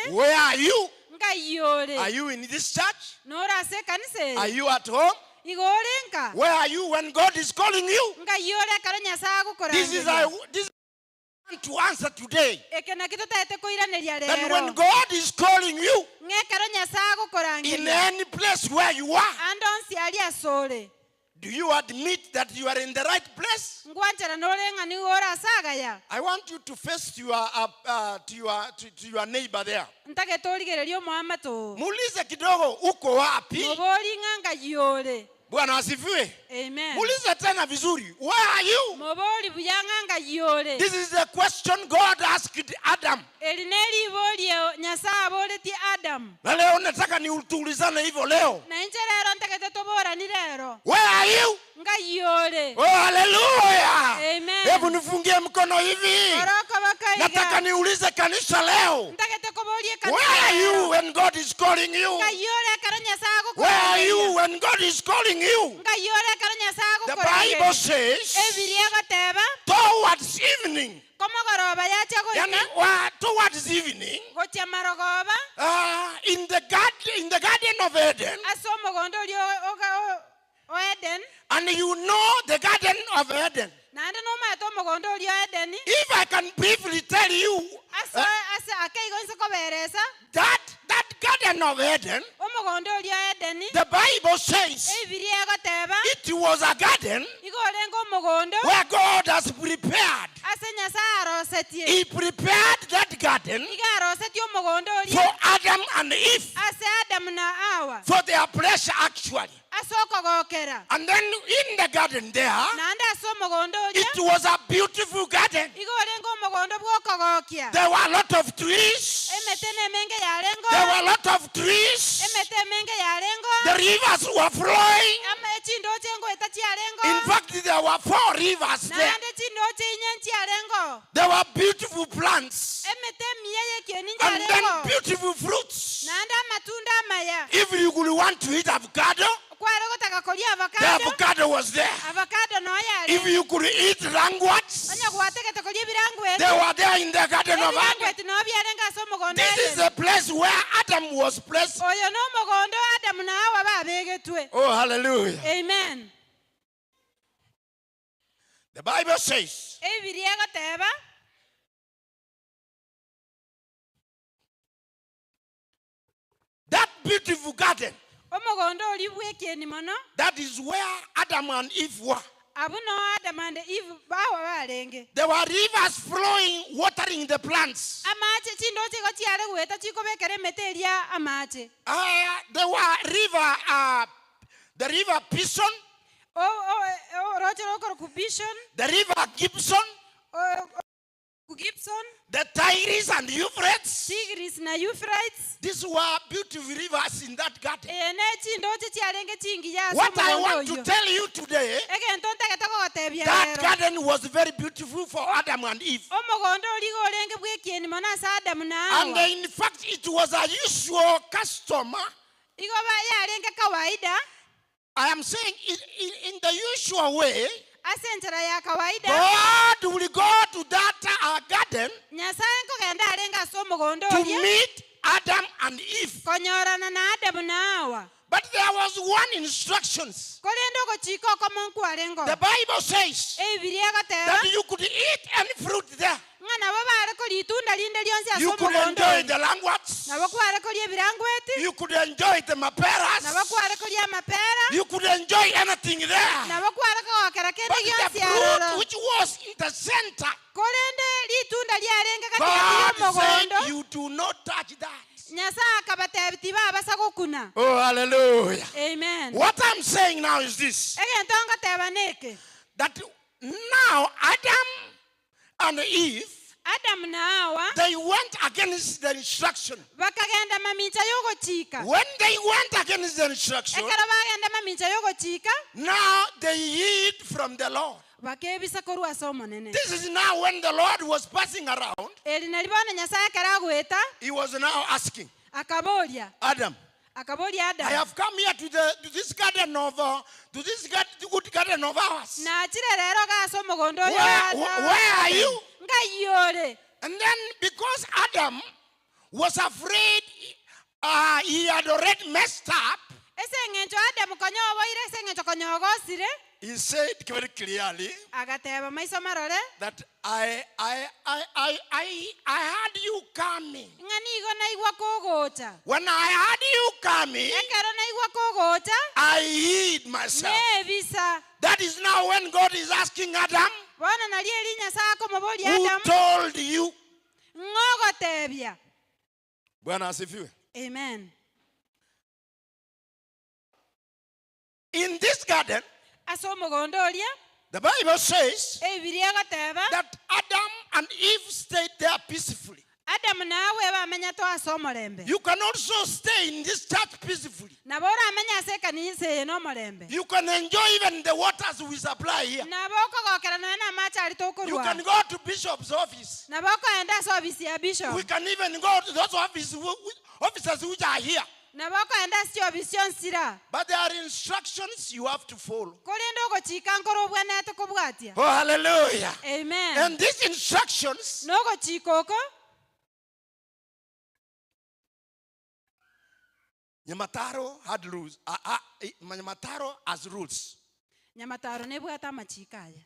where are you? Are you in this church? Are you at home? Where are you when God is calling you? This is I want to answer today. eke na kitutaete kuiraneria That when rero God is calling you ng'ekero nyasaye in gukurangiria any place where you are, ando nsiari asore do you admit that you are in the right place? ngwanjara n'oreng'ani ora sagaya I want you to face to your neighbor there. ntagete origereria omwamato Muulize kidogo, uko wapi? mobori ng'anga yore. Bwana asifiwe. Amen. Muulize tena vizuri, where are you? mobori buya ng'anga yore. This is the question God asked Adam. erineri borie nyasaye aboretie Adam Na leo nataka niulizane hivyo leo. na inje rero ntagete toborani rero Where are you? nga yore. Oh, hallelujah. Amen. Hebu nifungie mkono hivi. Oroko bakaiga Nataka niulize kanisa leo. ntagete koborie Where are you when God is calling you? nga yore karo nyasaye Where are gukurangiria. you when God is calling you? nga yore karo nyasaye The gukurangiria. Bible says ebirie goteba towards evening. komogoroba yacha Yani, goika towards evening, gotia marogoba in the garden of Eden, ase omogondo orio o Eden and you know the garden of Eden. naende nomaete omogondo orio Eden If I can briefly tell you ase akeigo nse koberesa that garden of Eden, omogondo orio Eden the Bible says ebirie goteba it was a garden igo orenga omogondo where God has prepared. ase nyasaye arosetie He prepared that garden iga arosetie omogondo for orio Adam and Eve, ase Adamu na Hawa for their pleasure actually. ase okogokera And then in the garden there, naende ase omogondo orio it was a beautiful garden. igo orenga omogondo bwokogokia There were a lot of trees. emete nemenge yarengo There were a lot of trees. emete emenge yarengo The rivers were flowing. ama echindo chengoeta chiarengo In fact, there were 4 rivers there. naende chindo chinye chiarengo There were beautiful plants emete emiya yekieni and then nyarengo beautiful fruits. naende amatunda amaya If you could want to eat avocado, kware gotaka koria the avocado avocado was there. avocado no If yare you could eat languats, onya gwategete koria ebirangwe they were there in the garden of Adam. ebirangwe no byarenga ase omogondo This is Eden. the place where Adam was placed. oyo n'omogondo Adamu na Hawa babegetwe. Oh, hallelujah. Amen. The Bible says ebirie goteba that beautiful garden, omogondo oli bwekieni mono that is where Adam and Eve were. abu no Adam and Eve bawa barenge There were rivers flowing, watering the plants. amache chindo chigo chiare gweta chikobekere meteria amache There were the river Pison, o roche roko kubishon the river Gibson, ku Gibson the Tigris and Euphrates. Tigris na Euphrates These were beautiful rivers in that garden. ene chindo chiarenge chingi ya What I want to tell you today, egento ntagete kogotebia that rero garden was very beautiful for Adam and Eve. omogondo oligo orenge bwekieni mono ase Adamu na And Hawa in fact, it was a usual custom. igo yarenge kawaida I am saying in the usual way, ase enchera ya kawaida God will go to that garden nyasaye nkogenda arenga ase omogondo to oria meet Adam and Eve. konyorana na Adamu na Hawa But there was one instructions. korende ogochika okomo nkwarengo The Bible says ebirie goteba that you could eat any fruit there. ng'ana bo bare kori itunda linde lionse ase You could omogondo enjoy oria the languats. nabo kware kori ebirangweti You could enjoy the nabo maperas. kware kori amapera You could enjoy anything there. nabo kware kogokera kende But the gionse fruit aroro which was in the center, korende litunda liarenga katikati ya God said, omogondo you do not touch that. nyasaye akabateba tibabasa gokuna. Oh, hallelujah. Amen. What I'm saying now is this, egento ngoteba neke that now Adam and Eve, Adamu na Hawa they went against the instruction. bakagenda mamincha yogochika When they went against the instruction, ekero bagenda mamincha yogochika now they hid from the Lord. bakebisa korwa ase omonene This is now when the Lord was passing around, eri naribona nyasaye ekero agweta he was now asking, akaboria Adam, akaboria I Adamu have come here to this garden of good garden of ours. nachire rero gase omogondo oyo Where are you? ngayore And then because Adam was afraid he had already messed up, ese ng'encho Adamu konyoboire ese ng'encho konyogosire he said very clearly agateba maiso marore that I had you coming. ng'ani igo naigwa kogocha When I had you coming, ekero naigwa kogocha I hid myself. nebisa That is now when God is asking Adam, bono nari eri nyasaye akomoboria who Adamu told you? ng'ogotebia. Bwana asifiwe. Amen. In this garden, Ase omogondo oria the Bible says ebibiri egoteba that Adam and Eve stayed there peacefully. Adamu nawe bamenya twase omorembe You can also stay in this church peacefully. nabo oramenya ase ekanisa eye n'omorembe You can enjoy even the waters we supply here. nabo okogokera naye n'amachi ari You can tokorwa go to Bishop's office. nabo okoenda ase obisi ya bishop We can even go to those offices which are here. nabo okoenda ase obisi onsira But there are instructions you have to follow. korende ogochika nkoro obwanete kobwatia. Oh, hallelujah. Amen. And these instructions, N'ogochika oko Nyamataro had rules. Nyamataro has rules. nyamataro nebwata amachika aya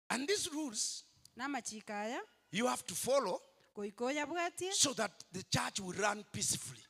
And these rules n'amachika aya you have to follow goika oyabwatie so that the church will run peacefully.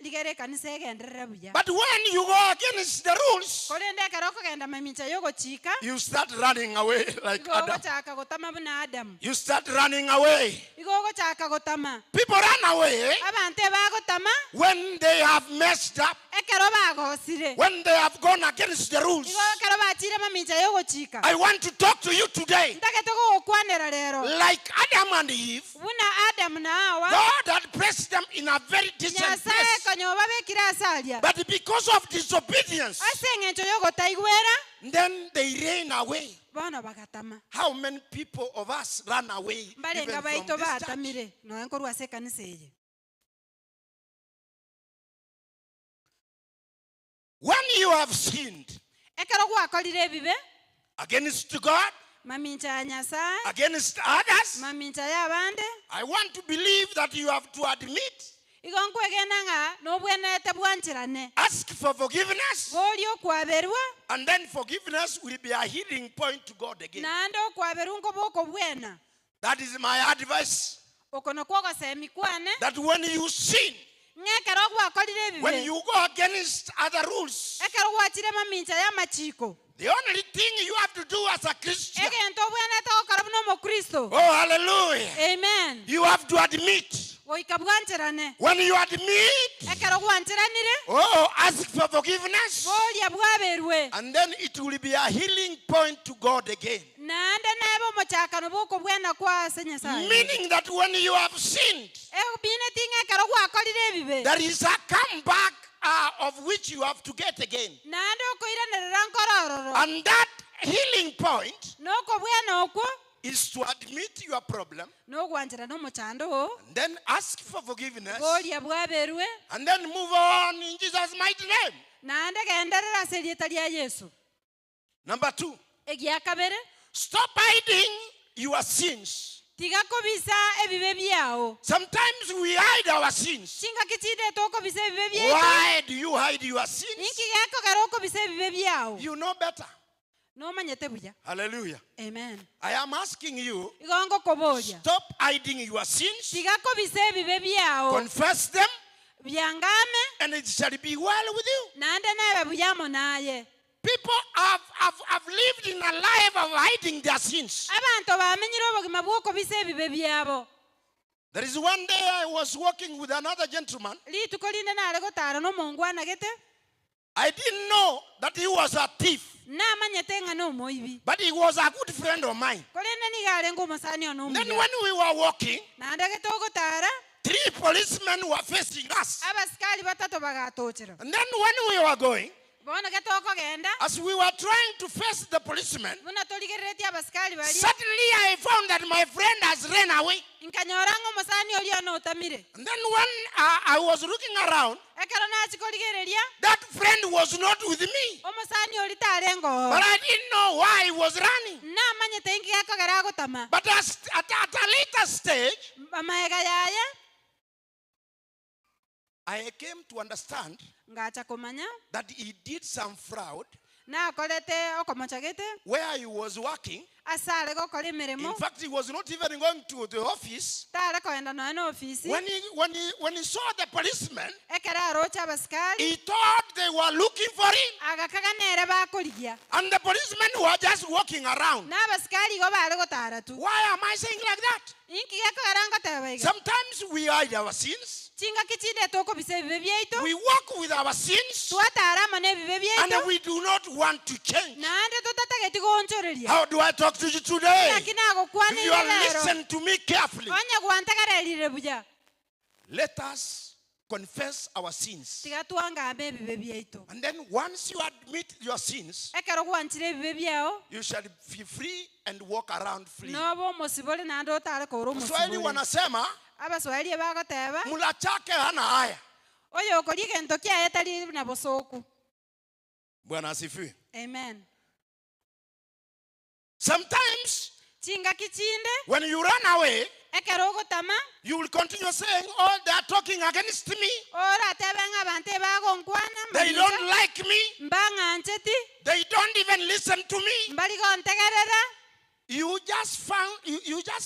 ligere ekanisa egenderere buya But when you go against the rules, korende ekero okogenda mamincha y'ogochika you start running away like igo Adam. ogochaka gotama buna Adamu You start running away. igo ogochaka gotama People run away abantu ebagotama when they have messed up, ekero bagosire when they have gone against the rules. igo ekero bachire mamincha y'ogochika I want to talk to you today. ntagete gogokwanera rero Like Adam and Eve, buna Adamu na Hawa God had placed them in a very decent nyasaye place. konyoba bekire ase aria But because of disobedience, ase eng'encho y'ogotaigwera then they ran away. bono bagatama How many people of us run away even mbarenga from baito this church? batamire noe nkorwa ase ekanisa eye When you have sinned ekero gwakorire ebibe against God, mamincha ya nyasaye against others, mamincha y'abande I want to believe that you have to admit, igo nkwegena ng'a n'obwenete bwanchirane ask for forgiveness, bori okwaberwa and then forgiveness will be a healing point to God again. naende okwaberwa nkoba okobwena That is my advice. okono kwogosemi kwane That when you sin, ng'ekero gwakorire when ebibe you go against other rules, ekero gwachire mamincha y'amachiko the only thing you have to do as a Christian, egento obwenete gokora buna omokristo oh hallelujah, amen you have to admit. goika bwanchirane When you admit, ekero gwanchiranire oh, ask for forgiveness, boria bwaberwe and then it will be a healing point to God again. naende nebe omochakano bwokobwena kwa ase nyasaye Meaning that when you have sinned, ebineti ng'ekero gwakorire ebibe there is a comeback of which you have to get again. naende okoiranerera nkorororo And that healing point n'okobwena okwo is to admit your problem, n'ogwanchira n'omochando o and then ask for forgiveness, boria bwaberwe and then move on in Jesus' mighty name. naende genderera ase erieta ria Yesu. Number 2, Egia kabere stop hiding your sins. tiga kobisa ebibe biao Sometimes we hide our sins. chinga kichinde tokobisa ebibe biao Why do you hide your sins? inki gekogera okobisa ebibe biao You know better. nomanyete buya. Hallelujah. Amen. I am asking you, Igongo koboria stop hiding your sins, tiga kobisa ebibe biao confess them, byangame and it shall be well with you. naende nebe buyamo naye. People have lived in a life of hiding their sins. Abantu bamenyire obogima bw'okobisa ebibe byabo. There is one day I was walking with another gentleman. Lituko linde nare gotara n'omongwana gete I didn't know that he was a thief, namanyete ng'a n'omoibi but he was a good friend of mine. korende nigare ng'omosani ono Then omuya when we were walking, naende gete ogotara 3 policemen were facing us. abasikali batatu bagatochera And then when we were going, bono gete okogenda as we were trying to face the policemen, buna torigereretie abasikali bari suddenly I found that my friend has ran away. nkanyora ng'omosani oria notamire And then when I was looking around, ekero nachikorigereria that friend was not with me. omosani ori tarengo But I didn't know why he was running. namanyete inki gekogera agotama But at a later stage, amaega yaye I came to understand ngacha kumanya that he did some fraud na akorete okomochagete where he was working. asare gokora In emirimo fact, he was not even going to the office. tare koenda noe na ofisi When he saw the policemen, ekere arocha abasikari he thought they were looking for him. agakaga nere bakorigia And the policemen were just walking around. na abasikari go bare gotara tu Why am I saying like that? inki gekogara ngoteba iga Sometimes we hide our sins. chinga kichinde tokobisa ebibe byaitu We walk with our sins. twatara amana ebibe byaitu And we do not want to change. naende totatageti gonchoreria How do I talk to you today? lakini If agokwana you are lero listening to me carefully, onye gwantagarerire buya let us confess our sins. tiga twangambe ebibe byaitu And then once you admit your sins, ekero gwanchire ebibe byao you shall be free and walk around free. noba omosibori naende otare kora Waswahili omosibori wanasema abaswahili bagoteba mula chake hana haya. oyo okoria egento kiaye tari na bosoku Bwana asifiwe. amen Sometimes chinga kichinde when you run away, ekero ogotama you will continue saying, oh, they are talking against me. oratebe ng'a abante bagonkwana They don't like me. mbang'ancheti They don't even listen to me. mbari gontegerera You just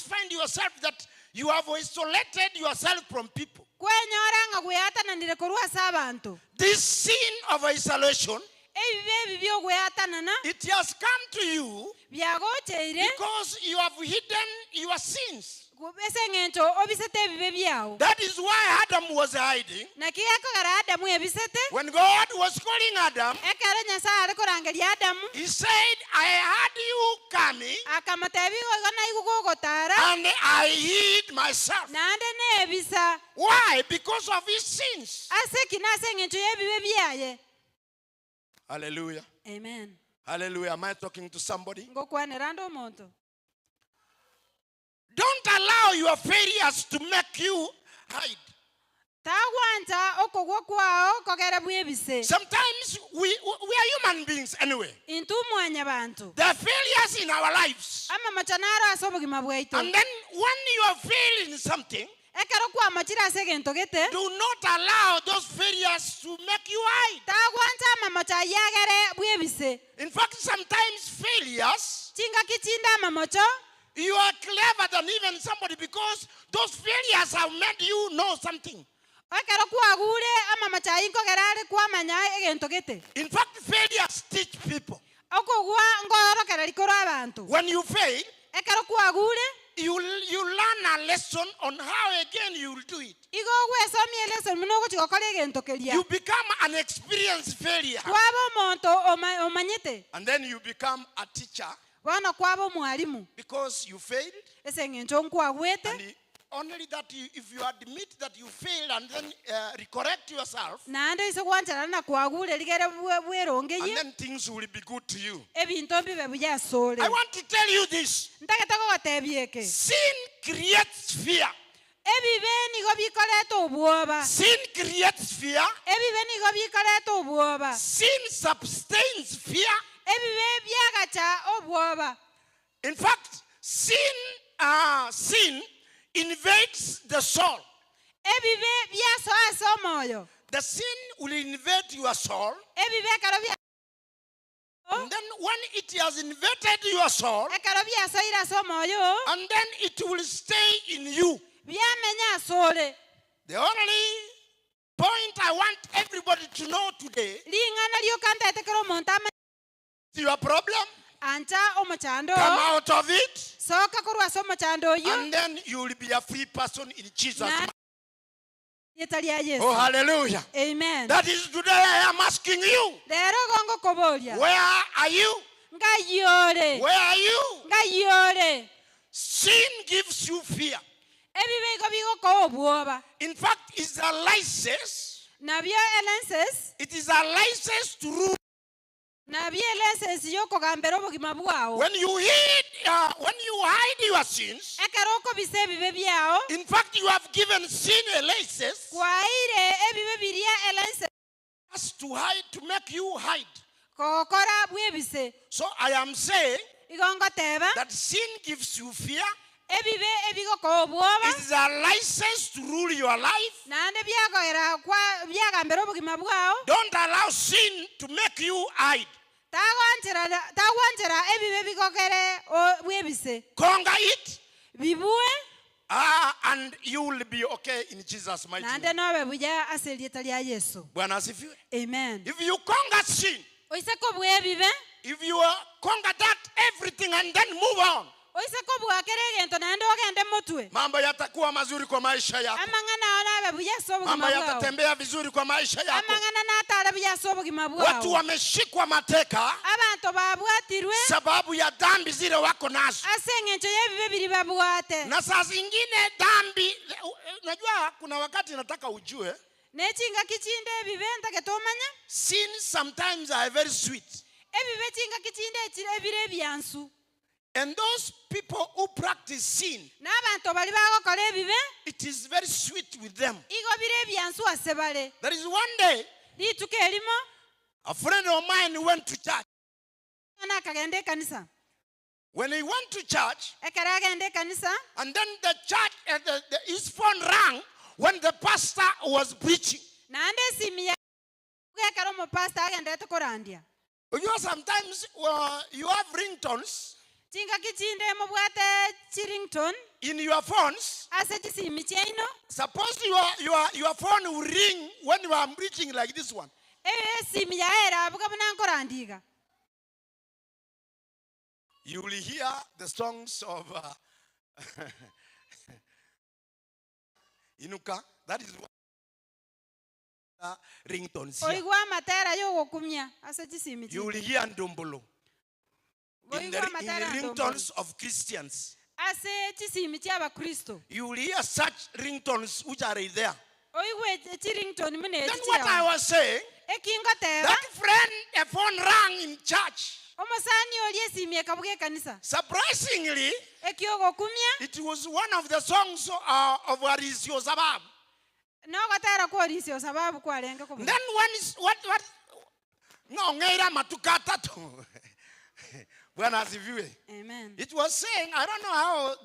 find yourself that you have isolated yourself from people. kwenyora ng'a gweatananire korwa ase abanto This sin of isolation, ebibe ebi byogweatanana it has come to you byagocheire because you have hidden your sins. ase eng'encho obisete ebibe byao That is why Adam was hiding. naki gekogera adamu ebisete When God was calling Adam, ekero nyasaye are korangeria adamu he said, I heard you coming akamotebi igo naigu gogotara and I hid myself. naende nebisa Why? Because of his sins. ase kina ase eng'encho y'ebibe byaye Hallelujah. amen Hallelujah. Am I talking to somebody? ngokwanera ande omonto Don't allow your failures to make you hide. tagwanja okogwa kwao kogere bwa ebise Sometimes we are human beings anyway. intu mwanya bantu There are failures in our lives. ama machanaro ase obogima bwaitu And then when you are failing something, ekero kwamachire ase egento gete do not allow those failures to make you hide. tagwanja ama machayi agere bwa ebise In fact, sometimes failures, chinga kichinde amamocho you are clever than even somebody because those failures have made you know something. ekero kwagure ama machayi nkogera are kwamanya egento gete In fact, failures teach people. okogwa ngorokereri korwa abantu When you fail, ekero kwagure you learn a lesson on how again you will do it. igo gwesomia elesoni muno ogochigokora egento keria You become an experienced failure. kwaba omonto omanyete And then you become a teacher bono kwaba omwarimu because you failed. ase eng'encho nkwagwete And only that if you admit that you failed and then recorrect yourself, naende ise gwanchara na kwagure rigere and bwerongeye then things will be good to you. ebinto bibe buya asore I want to tell you this. ntagete gogotebieke Sin creates fear. ebibe nigo bikorete obwoba Sin creates fear. ebibe nigo bikorete obwoba Sin sustains fear. ebibe byagacha obwoba In fact, sin invades the soul. ebibe byaso ase omwoyo The sin will invade your soul. ebibe ekero bya And then when it has invaded your soul, ekero byasoire ase omwoyo and then it will stay in you. byamenya asore The only point I want everybody to know today, ring'ana riokantaete kero omonto your problem, ancha omochando come out of it, soka korwa ase omochando oyo and then you will be a free person in Jesus' na name. rieta ria yesu Oh, hallelujah. amen That is today I am asking you, rero gongokoboria where are you? ngayore Where are you? ngayore Sin gives you fear. ebibe igo bigokoa obwoba In fact, it's a license. nabyo elenses It is a license to rule. nabyo elenses yokogambera obogima bwawo When you hide your sins, ekero okobisa ebibe byao in fact, you have given sin a license kwaire ebibe biria elenses to hide, to make you hide. kogokora bwebise So I am saying igo ngoteba that sin gives you fear. ebibe ebigokoa obwoba It is a license to rule your life. nande byakogera kwa byagambera obugima bwao Don't allow sin to make you hide. tagwanjera ebibe bigogere bwebise Conquer it, bibue and you will be okay in Jesus' mighty nande name. nobe buya aselieta lya Yesu. Bwana asifiwe. Amen. If you conquer sin, Oiseko bwebibe if you conquer that everything and then move on, oiseko bwakere egento nande ogende mutwe mambo yatakuwa mazuri kwa maisha yako. amang'ana nabe buya ase obugima Mambo bwao yatatembea vizuri kwa maisha yako. amang'ana natara buya ase obugima Watu bwao wameshikwa mateka abantu babwatirwe sababu ya dhambi zile wako nazo. ase eng'encho y'ebibe biri babwate Na saa zingine dhambi, unajua kuna wakati nataka ujue, nechinga kichinde ebibe ntagete omanya sins sometimes are very sweet. ebibe chinga kichinde ebire ebyansu And those people who practice sin, n'abantu bali bagokora ebibe it is very sweet with them. igo bire ebyansu ase bare There is one day, rituko erimo a friend of mine went to church. ana akagenda ekanisa When he went to church, ekero agenda ekanisa and then the church, his phone rang when the pastor was preaching. naende esimu ya gekero omopasta agendete korandia You know, sometimes you have ringtones chinga kichinde mobwate chirington in your phones. ase chisimi chiaino Suppose your phone will ring when you are preaching like this one. esimu yaera abuga buna nkorandiga You will hear the songs of Inuka. That is what ringtones here. oigwa amatera yogokumia ase chisimi You will chiaino hear Ndombolo in the oigwa amatera ringtones of Christians. ase chisimi chiabakristo You will hear such ringtones which are there. oigwe chirington mune Then what I was saying, ekingoteba that friend, a phone rang in church. omusani oli esimu ekabuga ekanisa Surprisingly, ekiogokumia it was one of the songs of Arisio Zabab. nogotera kworisio sababu kwarenge Then kobuga one is what no ngeira matukata tu. Bwana asifiwe. amen It was saying, I don't know how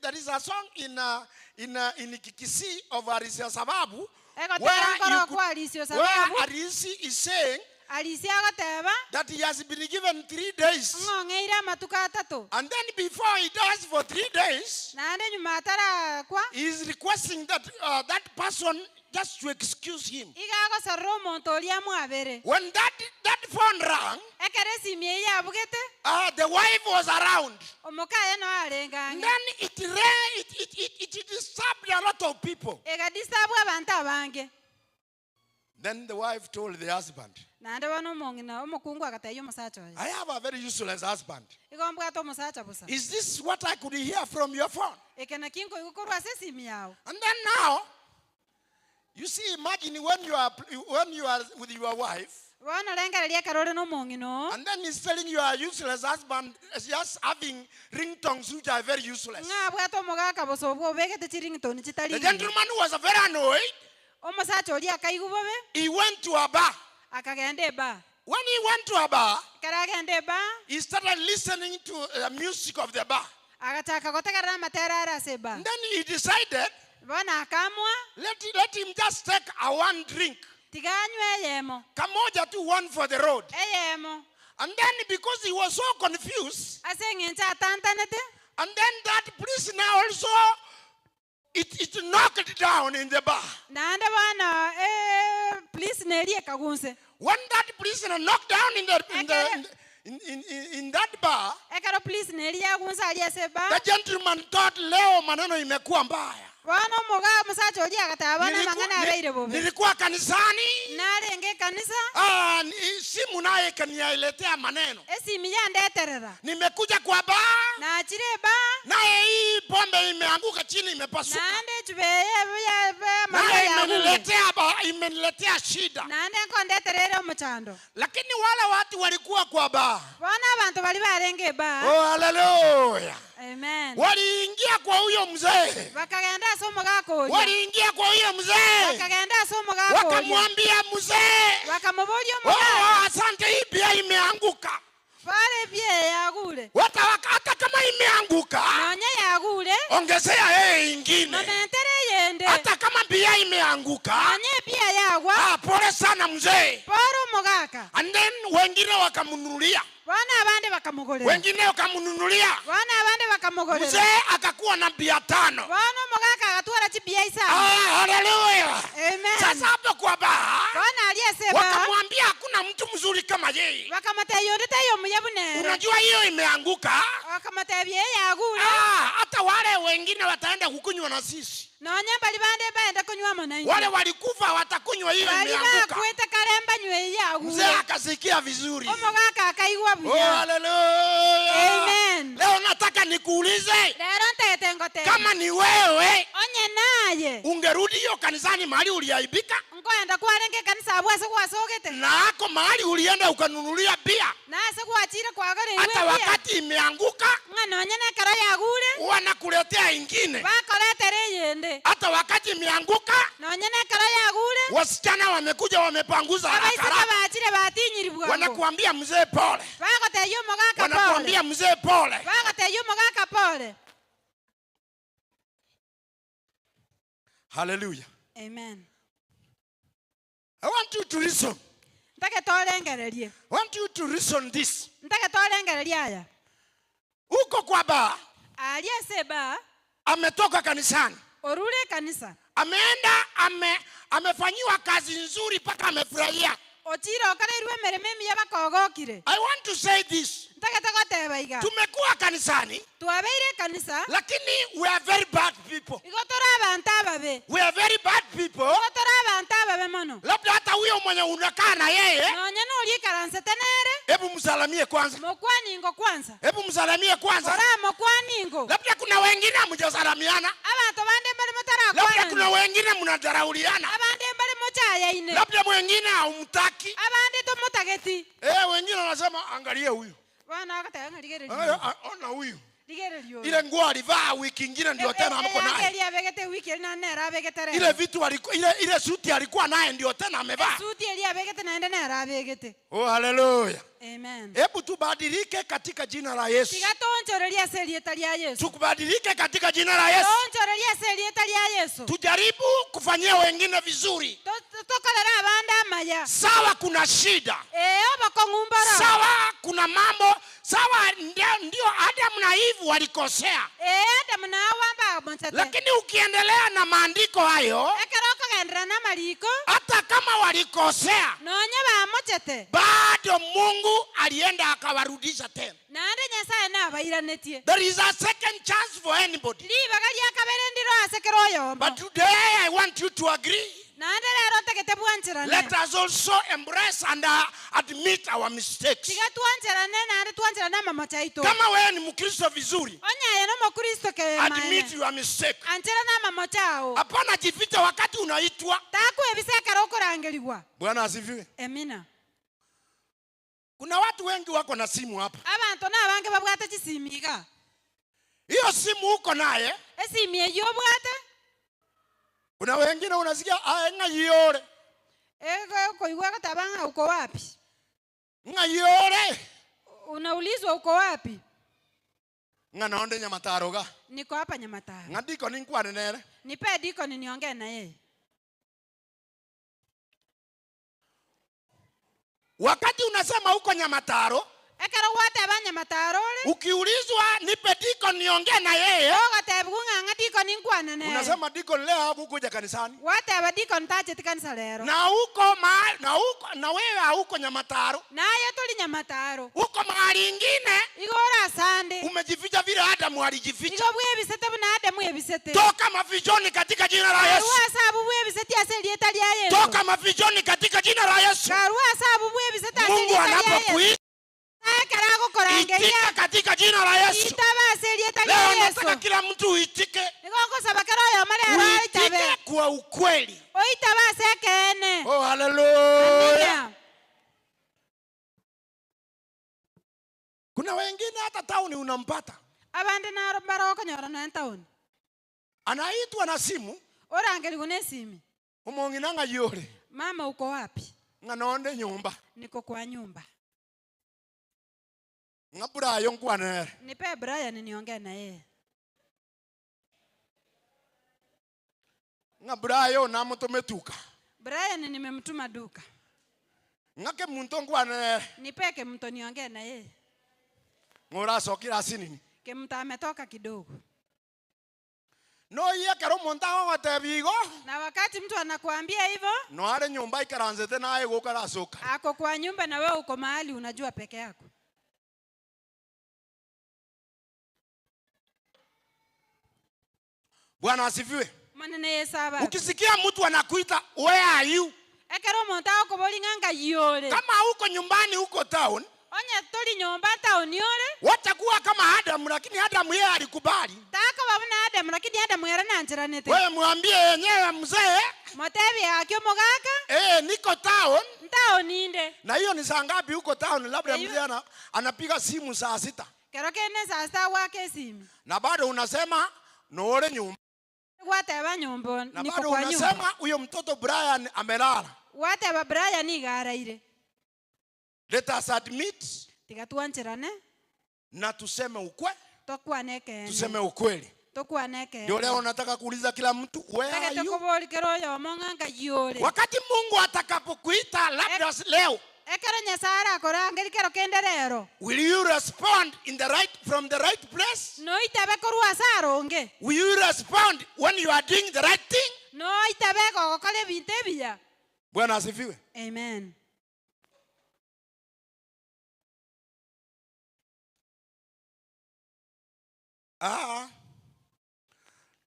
there is a song in Kikisi of Arisio Sababu egotera nkoro kwarisio where sababu Arisi is saying alisi agoteba that he has been given 3 days. ng'ong'eire amatuko atatu And then before he does for 3 days, naende nyuma atarakwa he is requesting that that person just to excuse him. iga agosorora omonto oria mwabere When that phone rang, ekero esimu eye yabugete the wife was around. omokaye no And arengang'e then it disturbed a lot of people. egadistabu abantu abange Then the wife told the husband, naende bono omong'ina omokungu agataiya omosacha oyo I have a very useless husband. igo mbwate omosacha busa Is this what I could hear from your phone? eke naki nkoigwa korwa ase esimu yago And then now, you see, imagine when you are with your wife, bono rengereria ekero ore n'omong'ina and then he's telling your useless husband is just having ringtones which are very useless. ng'abwate omogaka bosa obwo obegete chiringtoni The chitari gentleman was very annoyed. omosacha oria akaigwa bobe He went to a bar. akagenda eba When he went to a bar, ekero agenda eba he started listening to the music of the bar. agachaka gotegerera amatera are ase eba And then he decided, bono akamwa let him just take a one drink. tiga anywe eyemo Kamoja to one for the road. eyemo And then because he was so confused, ase eng'encho atantanete and then that prisoner also, it knocked down in the bar. naende bono police neri ekagunse When that prisoner knocked down in that bar, ekero police neri yagunse ari ase eba the gentleman thought leo maneno imekuwa mbaya. bono omosacha oria agataba bono amang'ana abeire bobe Nilikuwa kanisani, narenge ekanisa simu naye ikaniletea maneno. esimu yandeterera Nimekuja kwa bar, nachire eba naye hii pombe imeanguka chini imepasuka. naende chubeye Naye yagu imeniletea shida. naende nkondeterere omochando Lakini wale watu walikuwa kwa bar. bono abantu bari barenge eba Oh, haleluya. amen Waliingia kwa huyo mzee. bakagenda ase omogaka oria Waliingia kwa huyo mzee. bakagenda ase omogaka oria Wakamwambia mzee, bakamuboria omogaka oh, asante hii pia imeanguka. bare bie yagure Hata kama imeanguka, nonya yagure ongezea yeye ingine. nomentere yende Hata kama bia imeanguka. Nonye bia yagwa. Pole sana mzee. Poro mogaka. And then wengine wakamnunulia. Wana abande bakamugorera. Wengine wakamnunulia. Wana abande bakamugorera. Mzee akakuwa na bia 5. Wana mogaka agatwara bia 5. Hallelujah. Amen. Sasa hapo kwa baa. Wana aliyesema. Wakamwambia hakuna mtu mzuri kama yeye. Wakamata yondeta yo muyabune. Unajua hiyo imeanguka. Wakamata bia yagura. Hata wale wengine wataenda kukunywa na sisi. Nonye bali bande baenda kunywa mona. Wale walikufa watakunywa hiyo imeanguka. Bali kuita karemba nywe yagura. Mzee akasikia vizuri. Omogaka akaigwa buya. Hallelujah. Amen. Leo nataka nikuulize. Kama ni wewe. Onye naye. Ungerudi hiyo kanisani mahali uliaibika. Ngoenda kuarenge kanisa abwase kwasogete. Na hako mahali ulienda ukanunulia bia. Na ase kuachira kwagore iwe. Hata wakati imeanguka. Ng'anonye na karo yagure. Wanakuletea ingine. Bakoletere yende. Hata wakati imeanguka. Nonye na karo yagure. Wasichana wamekuja wamepanguza haraka. Baachire batinyiri bwango. Wanakuambia mzee pole. Bakote yo mogaka pole. Wanakuambia mzee pole. Bakote yo mogaka pole. Hallelujah. Amen. I want you to listen. Ntake tolengererie. I want you to listen this. Ntake tolengererie aya. Uko kwa baa. Aliyeseba. Ametoka kanisani. Orule kanisa. Ameenda amefanyiwa kazi nzuri mpaka amefurahia. Ochiro karerwe merememi yabakogokire. I want to say this. Tumekuwa kanisani. Tuabeire kanisa. Lakini we are very bad people. Igotora abantu ababe. We are very bad people. Igotora abantu ababe mono. Labda hata huyo mwenye unakaa na yeye. Nonye nuli karanse tenere. Hebu msalamie kwanza. Mokwani ngo kwanza. Hebu msalamie kwanza. Ora mokwani ngo. Labda kuna wengine hamjasalamiana. Abantu bande bali mutara kwa. Labda kuna wengine mnadarauliana. Abande bali mochaya ine. Labda mwingine haumtaki. Abande to mutageti. Wengine wanasema angalia huyu. Bwana akatanga ligerelio. Ona huyu. Ligerelio. Ile nguo alivaa wiki nyingine ndio tena amko naye. Ile abegete wiki na nera abegete. Ile vitu alikuwa ile suti alikuwa naye ndio tena amevaa. Suti ile abegete na nera abegete. Oh hallelujah. Amen. Hebu tubadilike katika jina la Yesu. Tigatonjoreria serieta ya Yesu. Tukubadilike katika jina la Yesu. Tonjoreria serieta ya Yesu. Tujaribu kufanyia wengine vizuri. Tokolera abanda maya. Sawa kuna shida. Bakongumbara. Sawa kuna mambo. Sawa ndio Adam na Eve walikosea. Adam na Hawa mbonchete. Lakini ukiendelea na maandiko hayo. Ekeroko gendera na maliko. Hata kama walikosea. Nonye bamochete. Bado Mungu alienda akawarudisha tena. Nande Nyasaye na abairanettie. There is a second chance for anybody. Libagali akabere ndiro asekero yo. But today I want you to agree. Nande lero tegete bwanchirane. Let us also embrace and admit our mistakes. Tiga tuanchirane nande tuanchirane mama chaito. Kama wewe ni Mkristo vizuri. Onya yeno mkristo ke maana. Admit your mistake. Anchirana mama chao. Hapana jificha wakati unaitwa. Taku ebise karoko rangeliwa. Bwana asifiwe. Amina. Kuna watu wengi wako na simu hapa. Abantu nabange babwata chisimiga. Hiyo simu uko naye. Esimi eyo bwata. Kuna wengine unasikia ngayore. Koigwa katabanga uko wapi? Ngayore. Unaulizwa uko wapi? Nganaonde Nyamataroga. Niko hapa Nyamataro. Ngadiko ninkwane nere. Nipe diko niongee na yeye. Wakati unasema uko Nyamataro, ekero wate Nyamataro le. Ukiulizwa nipe diko niongee na yeye. Ogatebunga ngadiko ninkwane nere. Unasema diko leo hakukuja kanisani. Wate badiko ntache tikanisa lero. Na wewe hauko Nyamataro. Naye tuli Nyamataro. Uko mahali ingine. Igora sande. Umejificha vile Adamu alijificha. Igo bwebisete buna Adamu ebisete. Toka mafichoni katika jina la Yesu. Karua sabu bwebisete aselieta lya Yesu. Toka mafichoni katika jina la Yesu. Karua sabu bwebisete aselieta Mungu anapokuita. Itika katika jina la Yesu. Leo nataka kila mtu uitike. Uitike kwa ukweli. Oh hallelujah. Kuna wengine hata tauni unampata. Abande na baroko nyora na tauni. Anaitwa na simu. Orangeli gune simi. Umonginanga yore. Mama uko wapi? Nganaonde nyumba. Niko kwa nyumba. Ngabura yonkwane. Nipe Brian niongee na yeye. nga Brayo na mutumetuka Brian nimemtuma duka. ngake muntu ngwane Nipeke mtu niongee na yeye. ngora sokira sinini Mtu ametoka kidogo. no ye kero monta wa tebigo Na wakati mtu anakuambia hivyo, no are nyumba ikaranzete naye gukara soka ako kwa nyumba na wewe uko mahali unajua peke yako. Bwana asifiwe. Manene yesaba. Ukisikia mtu anakuita where are you, Ekero monta ko bolinganga yole. kama uko nyumbani uko town, Onya toli nyumba town yole. watakuwa kama Adam, lakini Adam yeye alikubali. Taka babuna Adam lakini Adam yara nanjira nete. Wewe mwambie yenyewe mzee, Motebi akyo mogaka. niko town. Town inde. Na hiyo ni saa ngapi huko town? Labda Hiyo- mzee anapiga simu saa 6 Kero kene sasa wake simu. na bado unasema noore nyumba, Wateba nyumba na niko bado kwa nyumba. unasema huyo mtoto Brian amelala. Wateba Brian igaraire. Let us admit Tikatuanchirane. na tuseme ukweli, Tokwaneke. tuseme ukweli. Tokwaneke. Ndio leo nataka kuuliza kila mtu where are Taka you? tokoboli kero yo monganga yole. Wakati Mungu atakapokuita labda leo, Ekero nyasara korangeri kero kenderero. will you respond in the right from the right place? No itabe korwa saronge. Will you respond when you are doing the right thing? No itabe ko kole binte biya. Bwana asifiwe. Amen.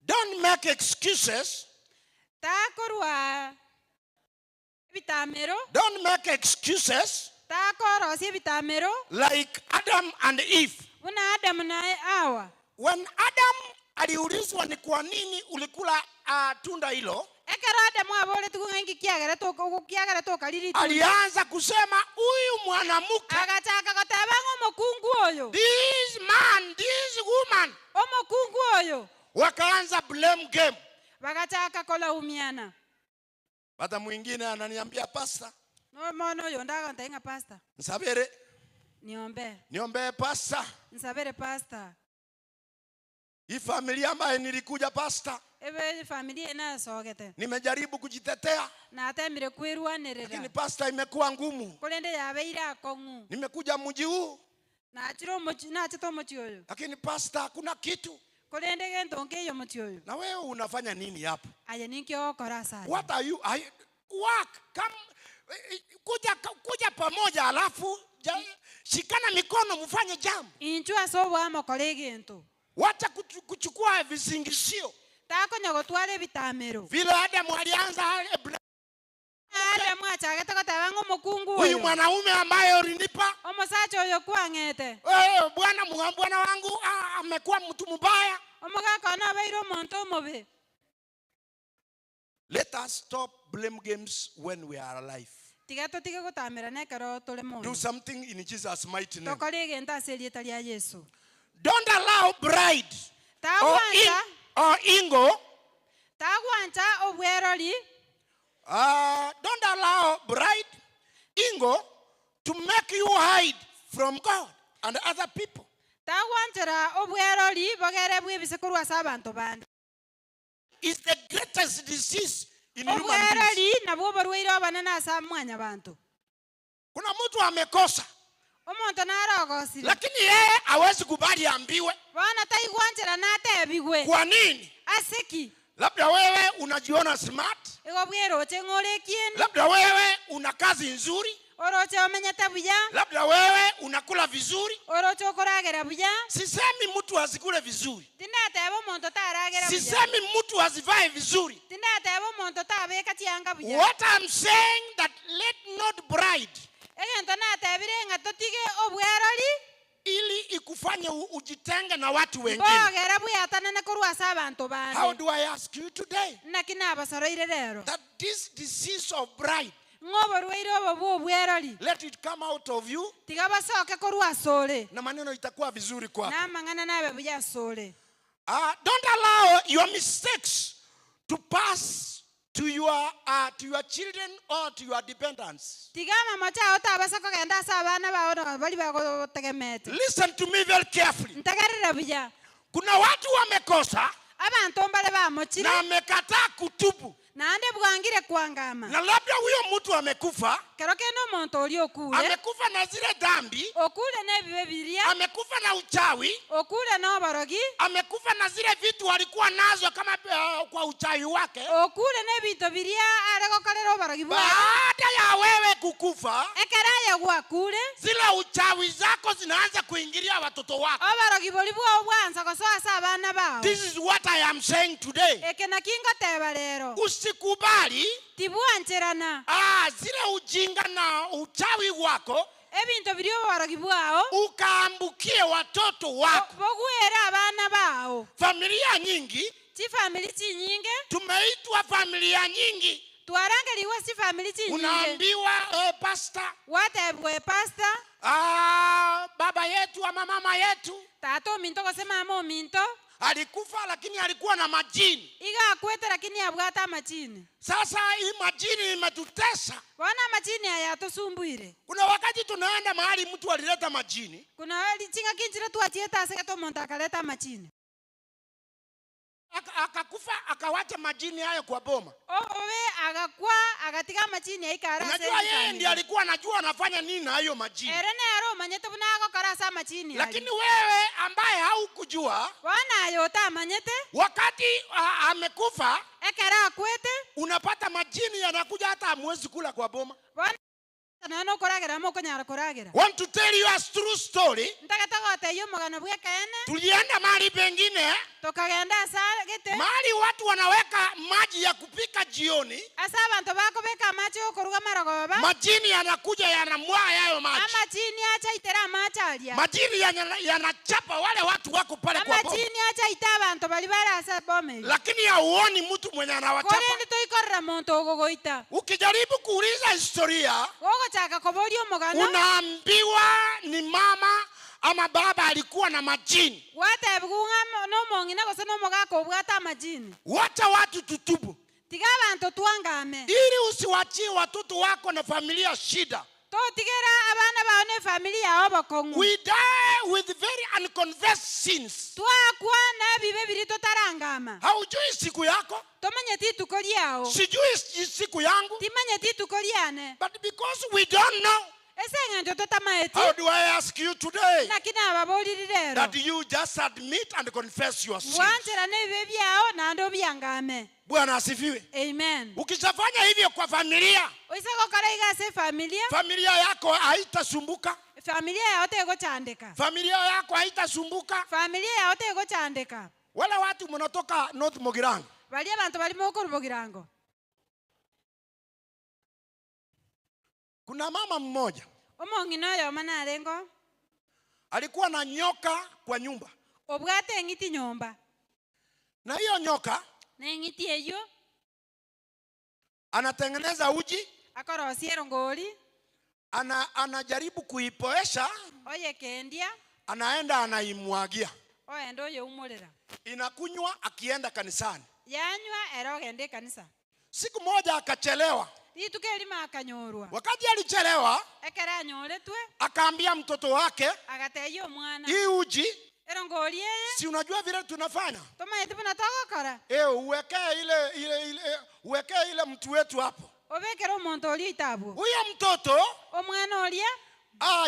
Don't make excuses. Ta korwa bitamero. Don't make excuses Ta koro si bitamero. like Adam and Eve. Una Adam na Hawa. When Adam aliulizwa ni kwa nini ulikula tunda hilo, Ekero Adam abole tukungi kiagere to kaliri. alianza kusema huyu mwanamke, Agataka kotaba ngomukungu oyo. this man, this woman, Omukungu oyo. wakaanza blame game. Bagataka kola umiana. Hata mwingine ananiambia pastor, No mono oyo ndaga ntainga pastor. nsabere Niombe pastor, nsabere pastor. hii familia ambaye nilikuja pastor, Ebe familia ina sogete. nimejaribu kujitetea Na atemire kwirwanirira. lakini pastor imekuwa ngumu. Kolende yabeira akongu. Nimekuja mji huu Na achiro mochi na achito mochi oyo. lakini pastor hakuna kitu. Kolende gento ngeyo mochi oyo. Na wewe unafanya nini hapa? Aya ninkyo kora sana. What are you work come kuja pamoja alafu shikana mikono mfanye jambo. Inchwa sobo ama kole gento. Wacha kuchukua visingizio. Tako nyago twale bitamero. Vile Adam alianza Adam achagete kotabango mukungu oyo. huyu mwanaume ambaye ulinipa, Omusacha oyo kwangete. bwana wangu amekuwa mtu mbaya. Omugaka na bairo monto mobe. Let us stop blame games when we are alive. Tigato tige gutamira nekero tole Do mono. something in Jesus' mighty name. Tokole genta selie talia Yesu. Don't allow bride or Ingo. Tagwancha obweroli. Don't allow bride Ingo to make you hide from God and other people. Tagwanchara obweroli bogere bwibise kurwa sabantu bandi. It's the greatest disease in human beings. Obweroli nabwo borwiro banana samwanya bantu. Kuna mtu amekosa, Omonto narogosire. lakini yeye hawezi kubali ambiwe. Bana taigwanchara natebigwe. Kwa nini? Asiki. Labda wewe unajiona smart, Ego bwero chengore kien. labda wewe una kazi nzuri, Oroche omenyata buya. labda wewe unakula vizuri. Oroche okoragera buya. Sisemi mtu asikule vizuri, Tinatebo monto taragera buya. sisemi mtu asivae vizuri. Tinatebo monto tabeka tianga buya. What I'm saying that let not bride Egento natebire ngatotige obweroli. ili ikufanye ujitenge na watu wengine. Bogera buya tanene kurwa sabantu bandi. How do I ask you today Nakina basoroire rero. that this disease of bride, Ngoborweiro bobu obweroli. let it come out of you Tiga basoke kurwa sole. na maneno itakuwa vizuri kwako. Na mangana nabe buya sole. Don't allow your mistakes to pass to your children or to your dependents. Tiga mama chao tabasa kogenda sabana baono bali bagotegemete. Listen to me very carefully. Ntagarira buya. Kuna watu wamekosa, abantu mbale bamochire na amekataa kutubu, naende bwangire kwangama na labda huyo mtu amekufa, kero kene omonto oli okule amekufa na zile dhambi, okule n'ebibe biria amekufa na uchawi, okule n'oborogi amekufa na zile vitu walikuwa nazo kama kwa uchawi wake. okule n'ebinto biria are gokorera oborogi bwawe. Baada ya wewe kukufa, Ekeraye gwakule zile uchawi zako zinaanza kuingilia watoto wako. oborogi boli bwao bwanza gosoasa abana bao. This is what I am saying today. Eke nakingoteba rero Usikubali tibwancherana zile ujinga na uchawi wako ebinto biri oborogi bwao ukaambukie watoto wako. bogwera abana bao. Familia nyingi, Chifamili chinyinge tumeitwa familia nyingi, twarangeliwe chifamili chinyinge unaambiwa pastor, watebwe pastor baba yetu ama mama yetu tato ominto gose mama ominto alikufa lakini alikuwa na majini. iga akwete lakini abwata amachini. Sasa hii majini imetutesa. Bona amachini aya tosumbuire. Kuna wakati tunaenda mahali mtu alileta majini, Kuna lichinga kinchira tuachieta ase to monta akaleta amachini. akakufa akawacha majini hayo kwa boma. Owe agakwa agatiga amachini aikara ase. Unajua yeye ndiye alikuwa anajua anafanya nini na hayo majini. Erene aro manyete buna agokarasa amachini. Lakini wewe ambaye haukujua, Bona ayota amanyete wakati amekufa, ekera akwete unapata majini yanakuja hata hamwezi kula kwa boma. bona nano koragera moko nyara koragera. Want to tell you a true story. Ntakatagote yo mogano bwekene Tulienda mahali pengine, tokagenda asa gete mahali watu wanaweka maji ya kupika jioni, asa abantu bakobeka amachi okoruga marogoba majini yanakuja yanamwaya hayo maji. amachini acha itera amachalia Majini yanachapa wale watu wako pale kwa boma. amachini acha ita abantu bali barasa bome. Lakini hauoni mtu mwenye anawachapa. Korendi toikorera monto ogogoita Ukijaribu kuuliza historia, ogochaka kobori omogano unaambiwa ni mama ama baba alikuwa na majini. watebunga nomong'ina gose nomogaka obwata amachini. Wacha watu tutubu, Tiga abantu twangame ili usiwachie watoto wako na familia shida. totigera abana bawe ne familia yao bakong'u We die with very unconfessed sins. twakwa nebibe biri totarangama. Haujui siku yako, Tomanyeti ituko liao sijui siku yangu, timanyeti ituko liane but because we don't know, ese ng'encho totamaeti how do I ask you today nakini ababoliri rero that you just admit and confess your sins? bwanchera nebibe byao nando byangame. Bwana asifiwe. Amen. Ukishafanya hivyo kwa familia, Oise gokora igase familia familia yako haitasumbuka. familia yao tegochandika Familia yako haitasumbuka. familia yao tegochandika. Wala watu mnatoka North Mogirango, Bali abantu bali mokorubogirango. kuna mama mmoja Omong'ina oyo manarengo alikuwa na nyoka kwa nyumba, obwate eng'iti nyomba na hiyo nyoka neng'iti eyo anatengeneza uji, akorosia erongori anajaribu kuipoesha, oye kendia anaenda anaimwagia, oende oyo umorera inakunywa akienda kanisani. yanywa era ogende ekanisa. Siku moja akachelewa. Rituko erimo akanyorwa Wakati alichelewa, ekera anyoretwe akaambia mtoto wake, agateya omwana hii uji erongori eye si unajua vile tunafanya, tomanyeti buna togokora uwekee ile mtu wetu hapo. obekera omonto oria itabwo Huyo mtoto omwana oria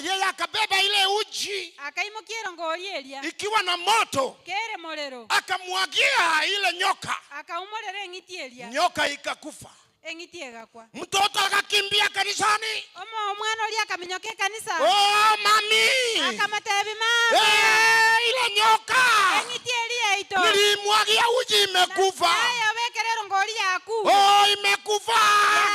yeye akabeba ile uji akaimokia erongori eria ikiwa na moto, kere morero akamwagia ile nyoka, akaumorera eng'iti eria nyoka ikakufa. eng'iti egakwa. Mtoto akakimbia kanisani. Omwana oria akaminyoka ekanisa Oh mami, akamatebi mama ile nyoka eng'iti eria ito nilimwagia uji imekufa. ayo obekera erongori yaku Imekufa.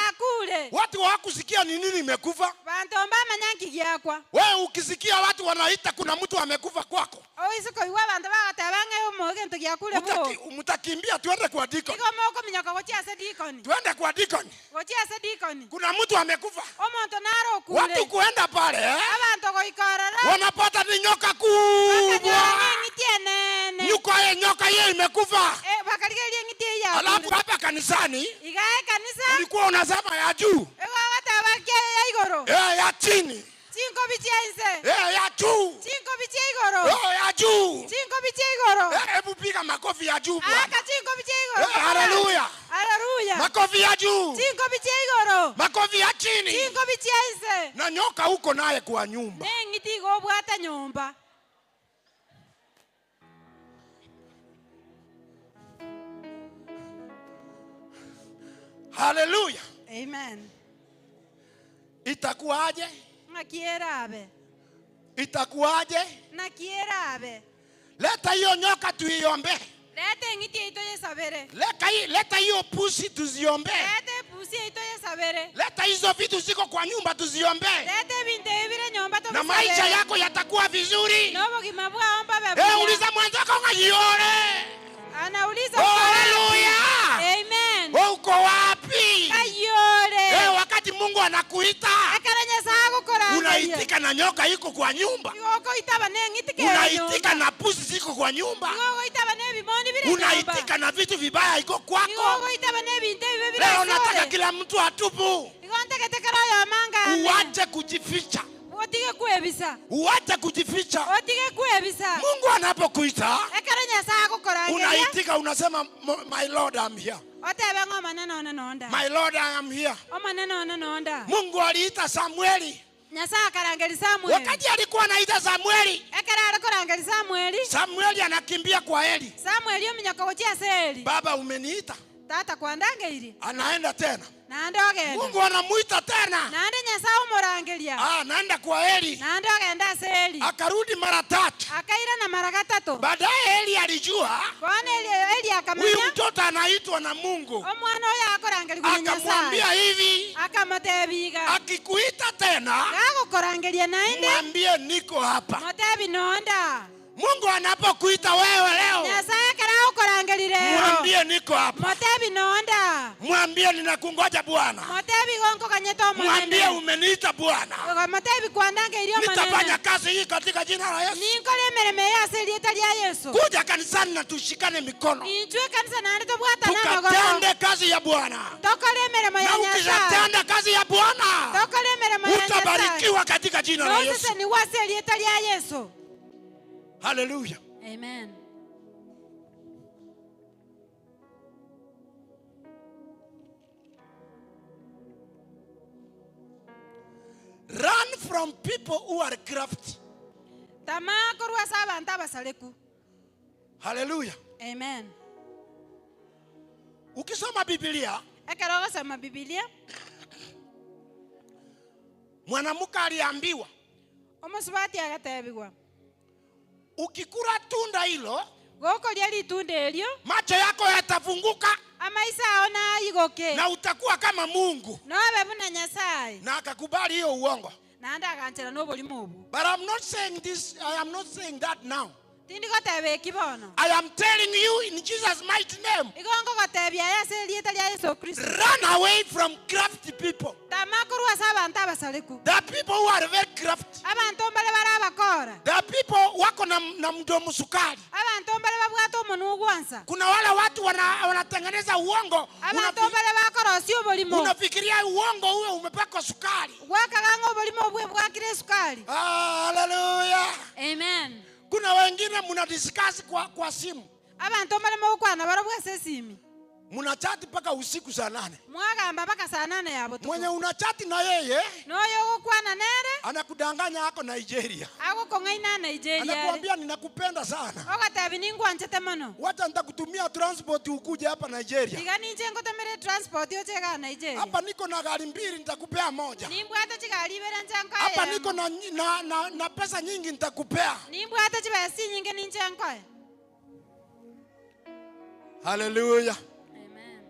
yakure Watu hawakusikia ni nini imekufa. bantu mbamanya nki giakwa Wewe ukisikia watu wanaita kuna mtu amekufa kwako, oisiko iwa bantu bagateba ng'e omoge ento giakure bo mtakimbia tuende kwa dikoni. igo moko minyoka gochiase dikoni Tuende kwa dikoni. gochiase dikoni Kuna mtu amekufa. omonto naro kure Watu kuenda pale abantu goikorora wanapata ni nyoka kubwa. bakanyora eng'iti enene Nyoka hiyo imekufa. bakarigeria eng'iti eya Alafu hapa kanisani igae kanisa ulikuwa unasema ya juu, igo agateba kia ya igoro ya chini. Chinko bichiense. Ya juu. Chinko bichiegoro. Ya juu. Chinko bichiegoro. Hebu piga makofi ya juu bwana. Aka chinko bichiegoro. Haleluya. Haleluya. Makofi ya juu. Chinko bichiegoro. Makofi ya chini. Chinko bichiense. Na nyoka huko naye kwa nyumba. Nengiti go bwata nyumba. Haleluya. Amen. Itakuwaje? Nakierabe. Itakuwaje? Nakierabe. Leta hiyo nyoka tuiombe. Lete ngiti ito yesabere. Leta hiyo pusi tuziombe. Lete pusi ito yesabere. Leta hizo vitu ziko kwa nyumba tuziombe. Lete binte ibire nyumba to. Na maisha yako yatakuwa vizuri. Nobo kimabwa omba bebe. Uliza mwanzako ngajione. Anauliza. Haleluya. Amen. Uko wapi? Ayore. Wakati Mungu anakuita. Akaranya sago kora. Unaitika na nyoka iko kwa nyumba. Yoko itaba nengitike. Unaitika na pusi ziko kwa nyumba. Yoko itaba nebimoni bire. Unaitika na vitu vibaya iko kwako. Yoko itaba nebinte bire. Leo nataka kila mtu atubu. Igonte ya manga. Uache kujificha. Otige kuebisa. Uache kujificha. Otige kuebisa. Mungu anapokuita. Akaranya sago kora. Unaitika unasema my Lord I'm here. Otebe ngoma nonda. My Lord I am here. Oma nonda. Mungu aliita Samueli. Nyasa karangeli Samueli. Wakati alikuwa anaita Samueli. Ekara karangeli Samueli. Samueli anakimbia kwa Eli. Samueli yominyaka gochia Eli. Baba umeniita. Tata kuandange ili. Anaenda tena. Naandoge. Mungu anamuita tena. Naende nyasa umurangelia. Naenda kwa Eli. Naandoge nda Eli. Akarudi mara 3. Akaira na mara 3. Baadaye Eli alijua. Bwana Eli akamanya. Huyu mtoto anaitwa na Mungu. Omwana oyo akorangeli kwa Nyasa. Akamwambia hivi. Akamutebiga. Akikuita tena. Gagukorangelia naende. Mwambie niko hapa. Mutebi nonda. Mungu anapokuita wewe leo. Nyasaye karao korangelia leo. Mwambie niko hapa. Mutebi nonda. Mwambie ninakungoja Bwana. Mutebi gonko kanyeto mwana. Mwambie umeniita Bwana. Mutebi kuandange ilio manene. Nitafanya kazi hii katika jina la Yesu. Ninkole mereme ya asili ya Yesu. Kuja kanisani na tushikane mikono. Nijue kanisa na nito bwata na magoro. Tukatende kazi ya Bwana. Tokole mereme ya Nyasaye. Na ukishatenda kazi ya Bwana. Tokole mereme ya Nyasaye. Utabarikiwa katika jina la Yesu. Sasa ni wasili ya Yesu. Hallelujah. Amen. Run from people who are crafty. Tamako ruwa saba ntaba saleku. Hallelujah. Amen. Ukisoma Biblia, Ekero soma Biblia. mwanamke aliambiwa, Omusubati agatebigwa. ukikula tunda hilo, Goko lyali tunda elyo. macho yako yatafunguka. Amaisa aona igoke. Na utakuwa kama Mungu. Nobe buna Nyasaye. Na akakubali hiyo uongo. Nanda akanchela noboli mubu. But I'm not saying this, I am not saying that now. Tindi gotebe kibono. I am telling you in Jesus' mighty name. Igongo gotebya yase lieta lya Yesu Kristo. Run away from crafty people. Tamako ruwa saba ntaba saleku. There are people who are very crafty. Abantu mbale bara bakora. There are people wako na mdomo sukari. Abantu mbale babwato munu gwansa. Kuna wale watu wanatengeneza uongo. Abantu mbale bakora sio bolimo. Unafikiria uongo uwe umepakwa sukari. Wakagango bolimo bwe bwakire sukari. Hallelujah. Amen. Kuna wengine mnadiscuss kwa simu. Abantu mbale mukwana barobwa sesimi. Mnachati paka usiku saa 8. Mwagamba paka saa 8 ya butuku. Mwenye unachati na yeye Noyo gukwana nere. anakudanganya ako Nigeria. Ako kongaina Nigeria. Anakuambia ninakupenda sana. Ogatabi ningwa nchete mono. Wacha nitakutumia transport ukuje hapa Nigeria. Digani njengo temere transport yo chega Nigeria. Hapa niko na gari 2 nitakupea moja. Nimbwata chigali bera njanka. Hapa niko na pesa nyingi nitakupea. Nimbwata chibasi nyingi ninjanka. Hallelujah. Amen.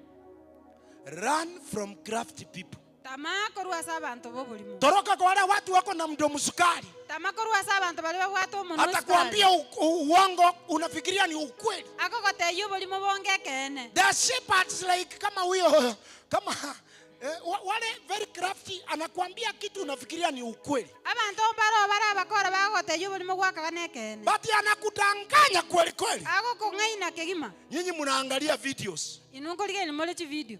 Run from crafty people. Tamako ruwa saba anto bobolimo. Toroka kwa wale watu wako na mdomo sukari. Tamako ruwa saba anto bale babwato mono. Atakwambia uongo unafikiria ni ukweli. Ako kote yo bolimo bonge kene. The shepherds like kama huyo kama wale very crafty anakuambia kitu unafikiria ni ukweli. Abantu mbaro bara bakora bagote yo bolimo gwaka kene. But anakudanganya kweli kweli. Ako kongaina kegima. Nyinyi mnaangalia videos. Inungo lige ni mole video.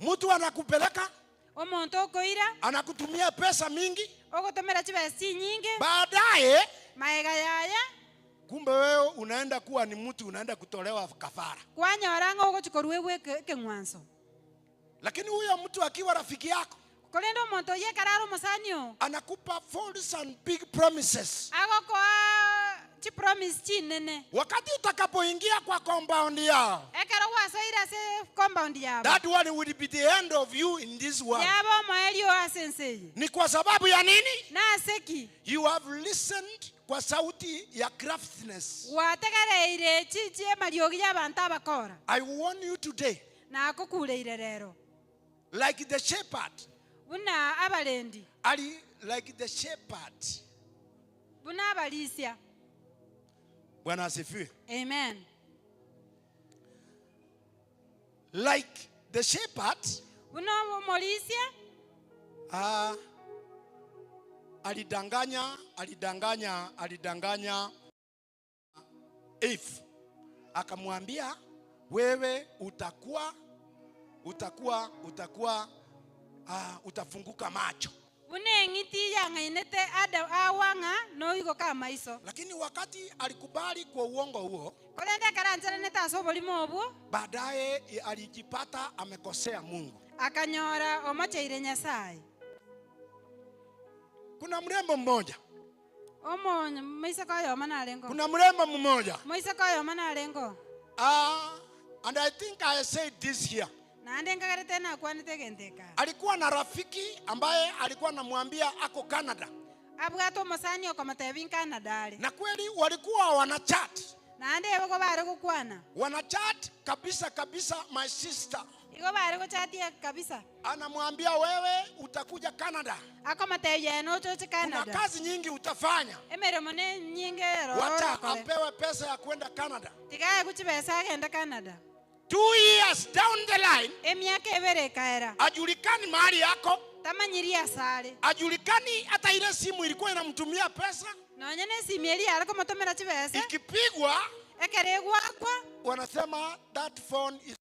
Mtu anakupeleka Omonto okoira anakutumia pesa mingi, ogotomera chibesi nyingi baadaye maega yaya kumbe wewe unaenda kuwa ni mtu unaenda kutolewa kafara. kwanyora ngogochikorwa keng'wanso. Lakini huyo mtu akiwa rafiki yako Kolendo omonto ye kararo mosanyo anakupa false and big promises. agokoa chipromise chinene Wakati utakapoingia kwa compound yao, ekero gwasoira se compound yabo that one will be the end of you in this world. yabo moelio asensei Ni kwa sababu ya nini? naseki You have listened kwa sauti ya craftiness. wategereire chichie mariogi y'abantu abakora I warn you today, nakokureire rero like the shepherd, buna abalendi like the shepherd. buna abalisia. Bwana asifiwe. Amen. Like the shepherd, Buna molisia alidanganya Eve, akamwambia wewe utafunguka macho. buna engiti yangainete ada awanga no iko kama iso. Lakini wakati alikubali kwa uongo huo, Kolende karanjana neta soboli mobu baadaye alijipata amekosea Mungu. akanyora omocheire Nyasaye. Kuna mrembo mmoja, Omonyo moise koyo manalengo. kuna mrembo mmoja, Moise koyo manalengo. and I think I said this here. Nande ngagarete na kwanite gendeka. Alikuwa na rafiki ambaye alikuwa anamwambia ako Canada, Abwato mosani okomatebi Canada ale. na kweli walikuwa wanachat Nande ebo bare kukwana. kabisa. My sister Iko bare kuchatia kabisa. anamwambia wewe utakuja Canada, Akomatebi no choche kuna Canada. kazi nyingi utafanya. Emere mone nyingero. Wacha apewe pesa ya kwenda Canada. Tigaye kuchibesa agenda Canada. 2 years down the line, Emiaka ebere kaera. ajulikani mahali yako, Tamanyiria sare. ajulikani hata ile simu ilikuwa inamtumia pesa, Nonyene simieli ariko motomera chibesa. ikipigwa Ekere gwakwa. wanasema that phone is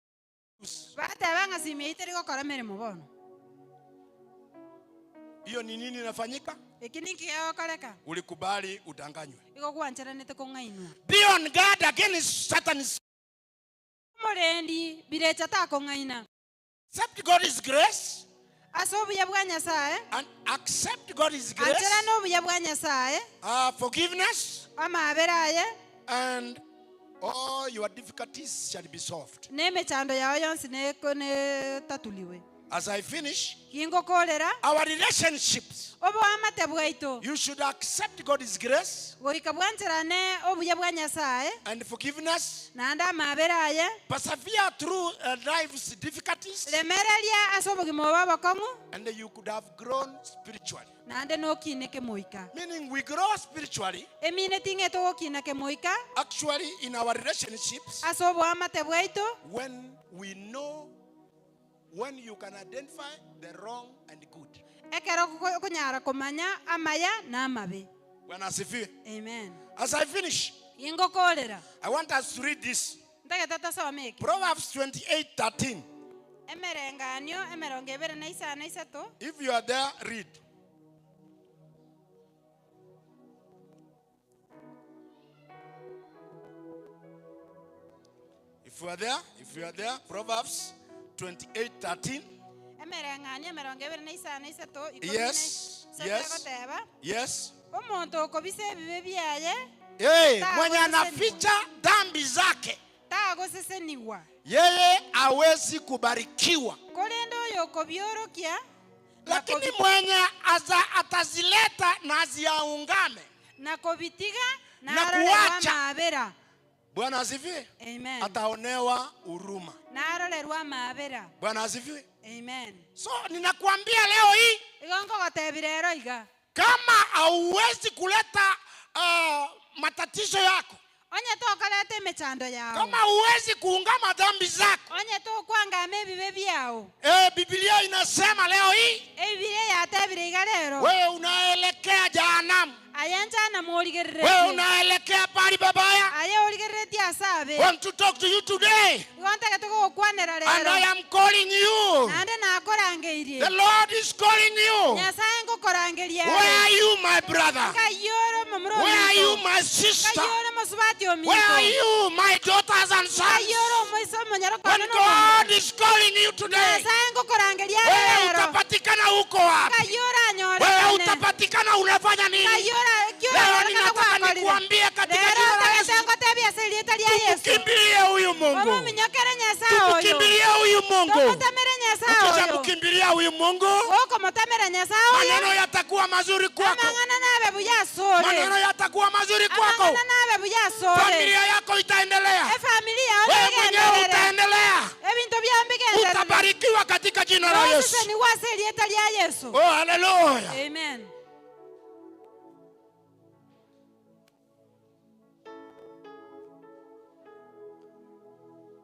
useless. Bata banga simieli teriko koramere mubono. Hiyo ni nini inafanyika? Ekini kiyo koreka. Ulikubali udanganywe. Iko kuanchara nete kongainwa. Be on guard against Satan. Morendi birecha ta kongaina. Accept God's grace Asobu ya bwa Nyasaye. and accept God's grace, Anchara no ya bwa Nyasaye. forgiveness, Ama aberaye. and all your difficulties shall be solved. Neme chando yao yonsi ne kone tatuliwe. As I finish, Kingo kolera. our relationships, Obo amate bwaito. you should accept God's grace Goika bwanchara ne obu ya bwa Nyasaye. and forgiveness, Nanda maberaye. persevere through life's difficulties, Lemerelia asobo gimoba bakongu. and you could have grown spiritually. Nande no kineke moika. Meaning we grow spiritually, Emine tinge to kineke moika. actually, in our relationships, Asobo amate bwaito. when we know, when you can identify the wrong and good. Ekero kunyara kumanya amaya na amabe. Bwana asifiwe. Amen. As I finish, Ingo kolera. I want us to read this. Ndage tata someki. Proverbs 28:13. Emerenganyo emerongebere na isa to. If you are there, read. If you are there, Proverbs 28:13. Emerenganyo emerongebere na isa to. Yes, yes. Yes. Omonto okobise bibe byaye. Hey, Sawa, mwenye sasa anaficha dhambi zake, Tago seseniwa. yeye hawezi kubarikiwa. Kolendo yoko biorokia. Lakini mwenye atazileta na aziaungame Na kobitiga na na kuacha. mabera. Bwana asifiwe. Amen. Ataonewa huruma. Na arolerwa mabera. Bwana asifiwe. Amen. So ninakuambia leo hii, Igongo gotebirero iga. kama hauwezi kuleta matatizo yako, Onye to kalete mechando yao. kama hauwezi kuungama dhambi zako, Onye to kwanga mebibe byao. Biblia inasema leo hii Ebire yatebire iga rero. wewe unaelekea jehanamu. ayanjana Wewe moligerere unaelekea pali babaya. aye oligerere asabe Want to talk to you today. igonta ketoko kwanera And I rero am calling you. nande nakorangeirie The Lord is calling you. nyasaye ngokorangeria Where are you, my brother? kayoro mamro Where are you, my sister? kayoro masubati omiko Where are you, my daughters and sons? kayoro moiso monyaro When kono God is calling you today, nyasaye ngokorangeria wewe rero utapatikana huko wapi? kayoro anyore Wewe utapatikana unafanya nini? kayoro Leo ninataka nikuambie katika jina la Yesu, tabia selia Yesu kimbilie huyu Mungu. omo minyokere nyasaye oyo Kimbilie huyu Mungu. tomutamere nyasaye oyo Ukishamkimbilia huyu Mungu, oko mutamere nyasaye oyo maneno yatakuwa mazuri kwako. amangana nabe buyasore Maneno yatakuwa mazuri kwako. amangana nabe buyasore Familia yako itaendelea. familia Wewe mwenyewe utaendelea. ebintu byambigenderere Utabarikiwa katika jina la Yesu. ni waselia Yesu Oh, hallelujah. amen.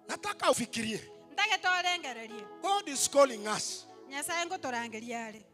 Nataka ufikirie. ndage torengererie God is calling us. nyasaye ngotorangeria ari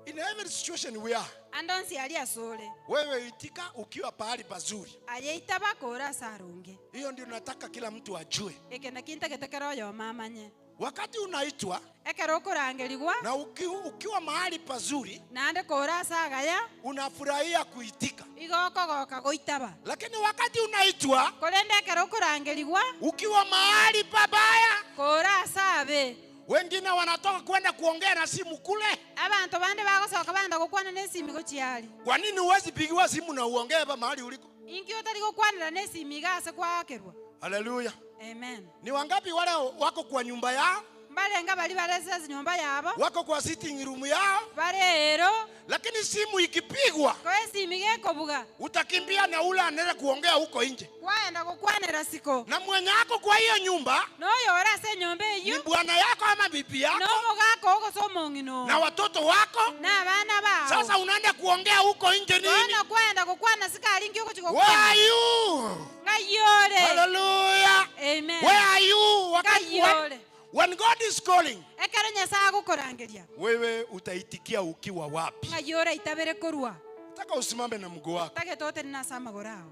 In every situation we are. andonsi ali asore Wewe itika ukiwa pahali pazuri. ayeita bakora sarunge Hiyo ndio nataka kila mtu ajue. ekena kinta getekero yo mamanye Wakati unaitwa ekero korangerigwa na ukiwa mahali pazuri, nande kora sagaya unafurahia kuitika. igoko goka goitaba Lakini wakati unaitwa korende ekero korangerigwa ukiwa mahali pabaya, kora sabe wengine wanatoka kwenda kuongea na simu kule. abantu bande bagosoka banda gukwana nesimi gochiali Kwa nini huwezi pigiwa simu na uongee hapa mahali uliko? inki otari gukwanira nesimi gase kwakerwa Haleluya. amen. Ni wangapi wale wako kwa nyumba yao, mbalenga bali baleseza nyumba yabo wako kwa sitting room yao, barero lakini simu ikipigwa kwesimi gekobuga utakimbia na ule anaenda kuongea huko nje. kwaenda gukwanira siko Na mwenye yako kwa hiyo nyumba noyo orase nyumba ni eyo bwana yako ama bibi yako nomugako ogosomong'ino na watoto wako. n'abaana bao Sasa unaenda kuongea huko nje nini? bona kwenda gukwana sikali ngi Where okukikokwana are you? ngayore Hallelujah. amen Where are you? Wakati Kayole. when God is calling, ekero nyasaye agukorangeria wewe utaitikia ukiwa wapi? ngayore itabere korwa Nataka usimame na mguu wako. tage tote nasa amagoro ao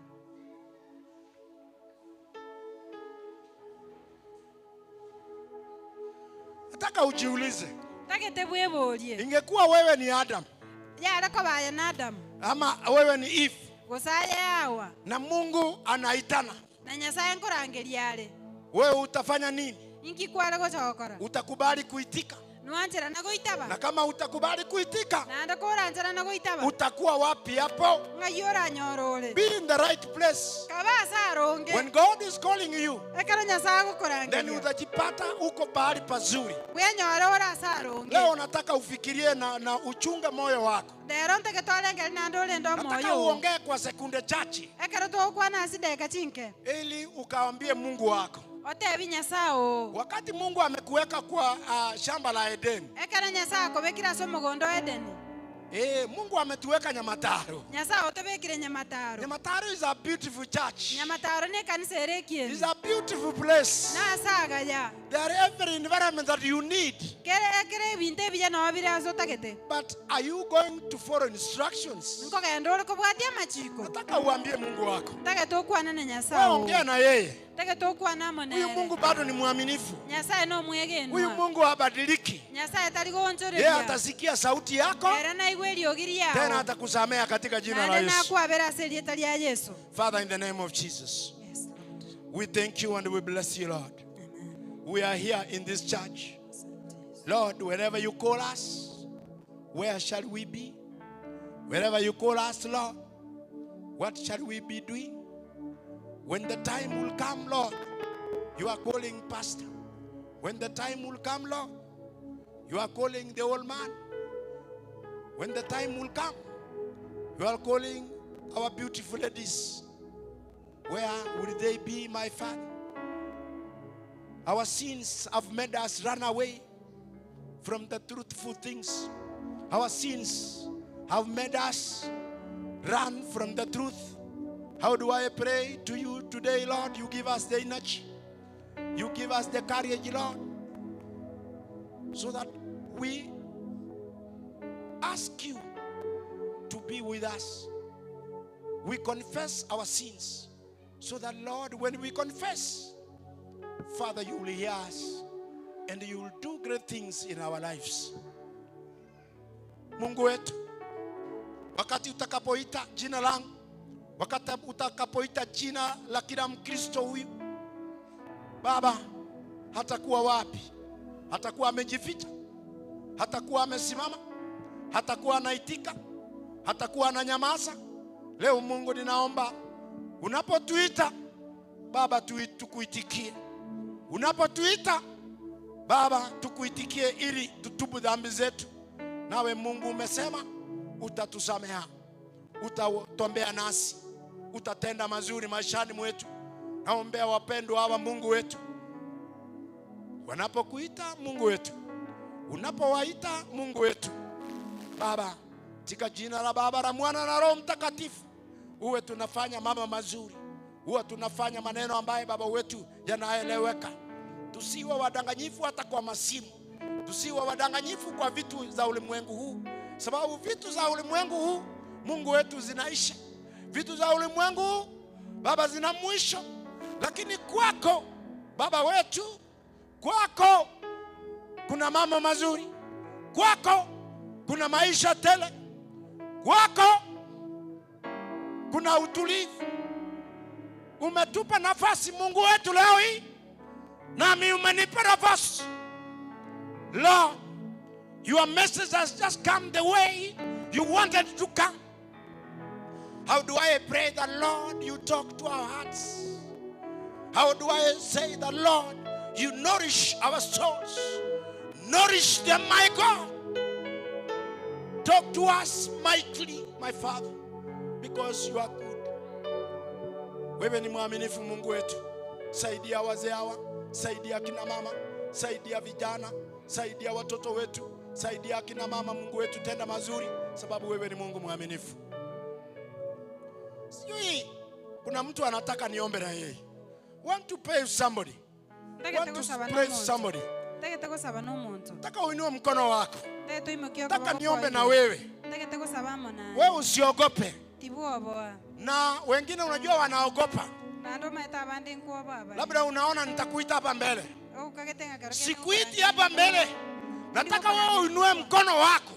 Nataka ujiulize, tage tebweborie ingekuwa wewe ni Adam yare kobaya na adamu ama wewe ni Eve gosaye awa na Mungu anaitana, na nyasaye nkorangeria are wewe utafanya nini? inki kware gochokora Utakubali kuitika? nwanjira na goitaba Na kama utakubali kuitika, nande koranjira na goitaba utakuwa wapi hapo? ngayore anyorore Be in the right place. kabasa aronge When God is calling you, ekero nyasaye then agukorangeria utajipata uko pahali pazuri. bwenyore orase aronge Leo nataka ufikirie na uchunge moyo wako. ndero ntege twarengeri nande orende Nataka omoyo uongee kwa sekunde chache ekero togokwana ase deka chinke ili ukaambie Mungu wako. otebi nyasao Wakati Mungu amekuweka kwa shamba la Edeni, ekero nyasaye akobekire ase omogondo edeni Mungu ametuweka Nyamataro. nyasaye otobekire nyamataro Nyamataro is a beautiful church. nyamataro ne ekanisa ere ekieni It's a beautiful place. nasagaya There every environment that you need. ekere ebinto ebiya noo bire ase otagete But are you going to follow instructions? nkogenda ore kobwatia amachiko Nataka uambie Mungu wako. tagete okwana na Wewe nyasaye ongea na yeye. tagete okwana Huyu amonere Mungu bado ni mwaminifu. nyasaye Huyu nomwegenwa Mungu habadiliki. nyasaye tari Yeye gonchoreria atasikia sauti yako, era naigwa eriogi tena riao atakusamea katika jina la nande Yesu. nakwabera ase erieta ria yesu. Father, in the name of Jesus, Yes, Lord. we thank you and we bless you, Lord. We are here in this church. Lord, wherever you call us, where shall we be? Wherever you call us, Lord, what shall we be doing? When the time will come, Lord, you are calling pastor. When the time will come, Lord, you are calling the old man. When the time will come, you are calling our beautiful ladies. Where will they be, my Father? Our sins have made us run away from the truthful things. Our sins have made us run from the truth. How do I pray to you today, Lord? You give us the energy. You give us the courage, Lord, so that we ask you to be with us. we confess our sins. So that, Lord, when we confess, Father, you will hear us and you will do great things in our lives. Mungu wetu, wakati utakapoita jina langu, wakati utakapoita jina la kila Mkristo huyu, Baba, hatakuwa wapi? Hatakuwa amejificha? Hatakuwa amesimama? Hatakuwa anaitika? Hatakuwa ananyamaza? Leo Mungu, ninaomba unapotuita Baba, tukuitikie. Unapotuita Baba, tukuitikie ili tutubu dhambi zetu. Nawe Mungu umesema utatusamea, utatuombea nasi, utatenda mazuri maishani mwetu. Naombea wapendwa hawa Mungu wetu, wanapokuita Mungu wetu, unapowaita Mungu wetu Baba, katika jina la Baba, la Mwana na Roho Mtakatifu, uwe tunafanya mambo mazuri, uwe tunafanya maneno ambaye Baba wetu yanaeleweka. Tusiwe wadanganyifu hata kwa masimu, tusiwe wadanganyifu kwa vitu za ulimwengu huu, sababu vitu za ulimwengu huu Mungu wetu zinaisha. Vitu za ulimwengu huu Baba zina mwisho, lakini kwako Baba wetu, kwako kuna mambo mazuri, kwako kuna maisha tele, kwako kuna utulivu. Umetupa nafasi Mungu wetu leo hii, nami umenipa nafasi. Lord, your message has just come the way you wanted to come. How do I pray that, Lord, you talk to our hearts? How do I say that, Lord, you nourish our souls? Nourish them, my God. Talk to us mightily, my Father, because you are good. Wewe ni mwaminifu Mungu wetu. Saidia wazee hawa, saidia kina mama, saidia vijana, saidia watoto wetu, saidia kina mama Mungu wetu, tenda mazuri, sababu wewe ni Mungu mwaminifu. Sijui kuna mtu anataka niombe na yeye. Want to pray somebody. Want to pray somebody. Nataka uinue mkono wako. Nataka niombe na wewe. Wewe usiogope. Na wengine unajua wanaogopa. Labda unaona nitakuita hapa mbele. Sikuiti hapa mbele. Nataka wewe uinue mkono wako.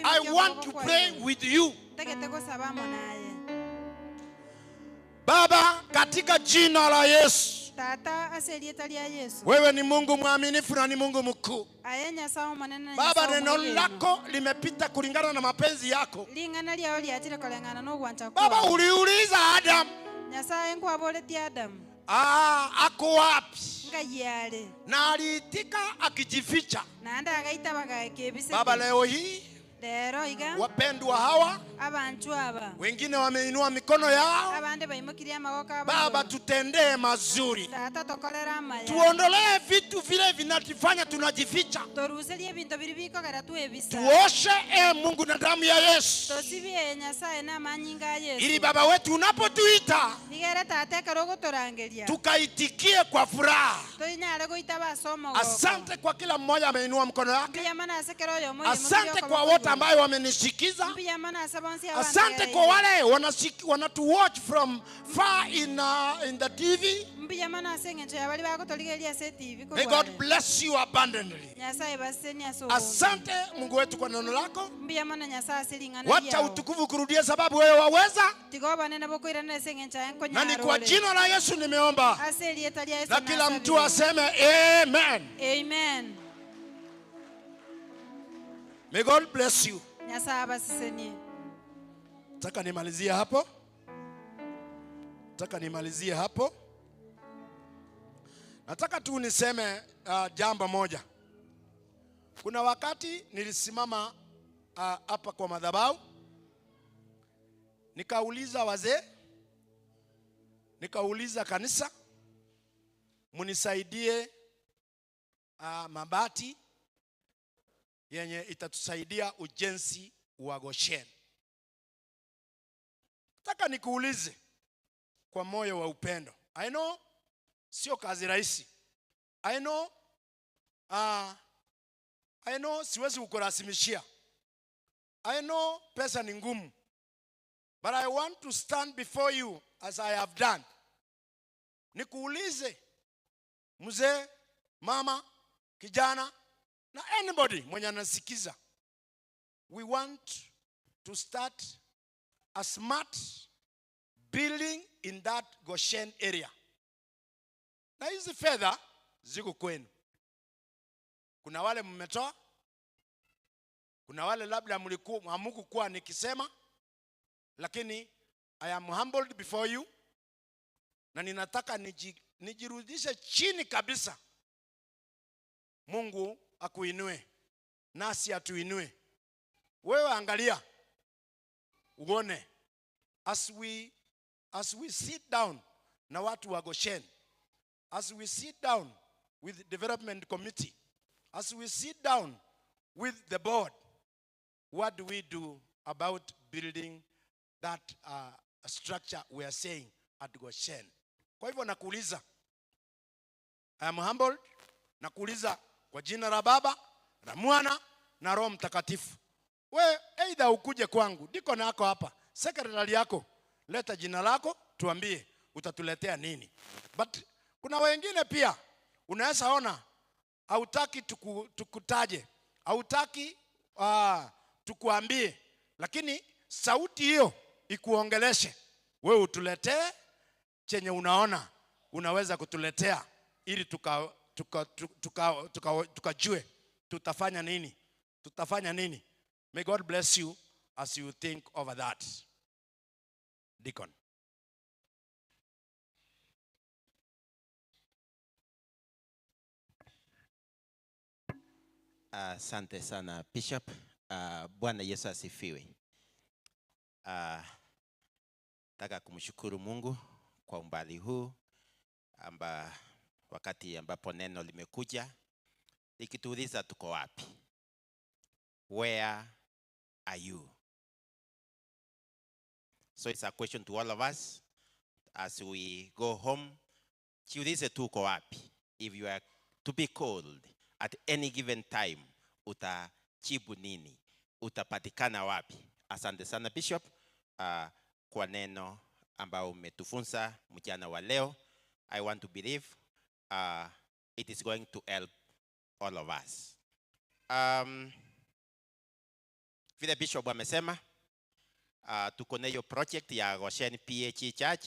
I want to pray with you. Baba, katika jina la Yesu, wewe ni Mungu mwaminifu na ni Mungu mkuu. Baba, neno lako limepita kulingana na mapenzi yako. Baba, uliuliza Adam, ako wapi? Na aliitika akijificha. Baba, leo hii wapendwa hawa wengine wameinua mikono yao. Baba, tutendee mazuri, tuondolee vitu vile vinatufanya tunajificha, tuoshe Mungu na damu ya Yesu, ili Baba wetu unapotuita tukaitikie kwa furaha. Asante kwa kila mmoja ameinua mkono wake. Asante kwa wote ambayo wamenishikiza. Asante kwa wale wanatu watch from far in the TV. May God bless you abundantly. Asante Mungu wetu kwa neno lako. Wacha utukufu kurudie, sababu wewe waweza. Na ni kwa jina la Yesu nimeomba. Na kila mtu aseme amen. Amen. May God bless you. Nataka nimalizie hapo. Nataka tu niseme jambo moja. Kuna wakati nilisimama hapa kwa madhabahu, nikauliza wazee, nikauliza kanisa, munisaidie mabati yenye itatusaidia ujenzi wa Goshen. Nataka nikuulize kwa moyo wa upendo. I know sio kazi rahisi. I know siwezi kukurasimishia. I know pesa ni ngumu. But I want to stand before you as I have done. Nikuulize, mzee, mama, kijana, na anybody mwenye anasikiza. We want to start a smart building in that Goshen area. Na hizi fedha ziko kwenu. Kuna wale mmetoa, kuna wale labda hamkukuwa nikisema, lakini I am humbled before you, na ninataka nijirudishe chini kabisa. Mungu akuinue, nasi atuinue. Wewe angalia, uone, as we sit down na watu wa Goshen, as we sit down with the development committee, as we sit down with the board, what do we do about building that structure we are saying at Goshen? Kwa hivyo nakuuliza, I am humbled, nakuuliza kwa jina la Baba, la Mwana na Roho Mtakatifu. We either ukuje kwangu, diko nako hapa, secretary yako, leta jina lako, tuambie utatuletea nini. But kuna wengine pia unaweza ona hautaki tukutaje, hautaki tukuambie, lakini sauti hiyo ikuongeleshe. Wewe utuletee chenye unaona unaweza kutuletea, ili tukajue tutafanya nini. May God bless you as you think over that. Deacon. Asante sana Bishop. Bwana Yesu asifiwe. Nataka kumshukuru Mungu kwa umbali huu wakati ambapo neno limekuja likituuliza tuko wapi. Where are you? So it's a question to all of us as we go home. Jiulize tuko wapi. If you are to be called at any given time, utajibu nini? Utapatikana wapi? Asante sana Bishop kwa neno ambao umetufunza mchana wa leo. I want to believe it is going to help all of us. Vile Bishop amesema, tuko na hiyo project ya Goshen PAG Church.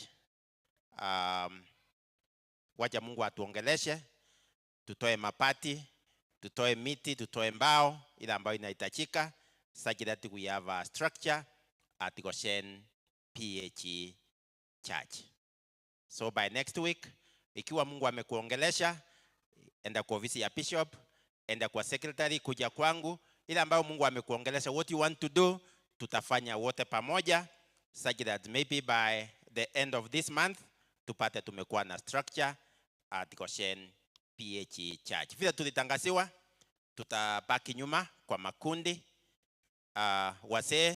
Wacha Mungu atuongeleshe, tutoe mapati, tutoe miti, tutoe mbao ile ambayo inahitajika, such that we have a structure at Goshen PAG Church. So by next week, ikiwa Mungu amekuongelesha, enda kwa ofisi ya Bishop, enda kwa secretary, kuja kwangu, ile ambayo Mungu amekuongelesha, what you want to do, tutafanya wote pamoja, such that maybe by the end of this month, tupate tumekuwa na structure at Goshen PAG Church. Vile tulitangaziwa, tutabaki nyuma kwa makundi, wazee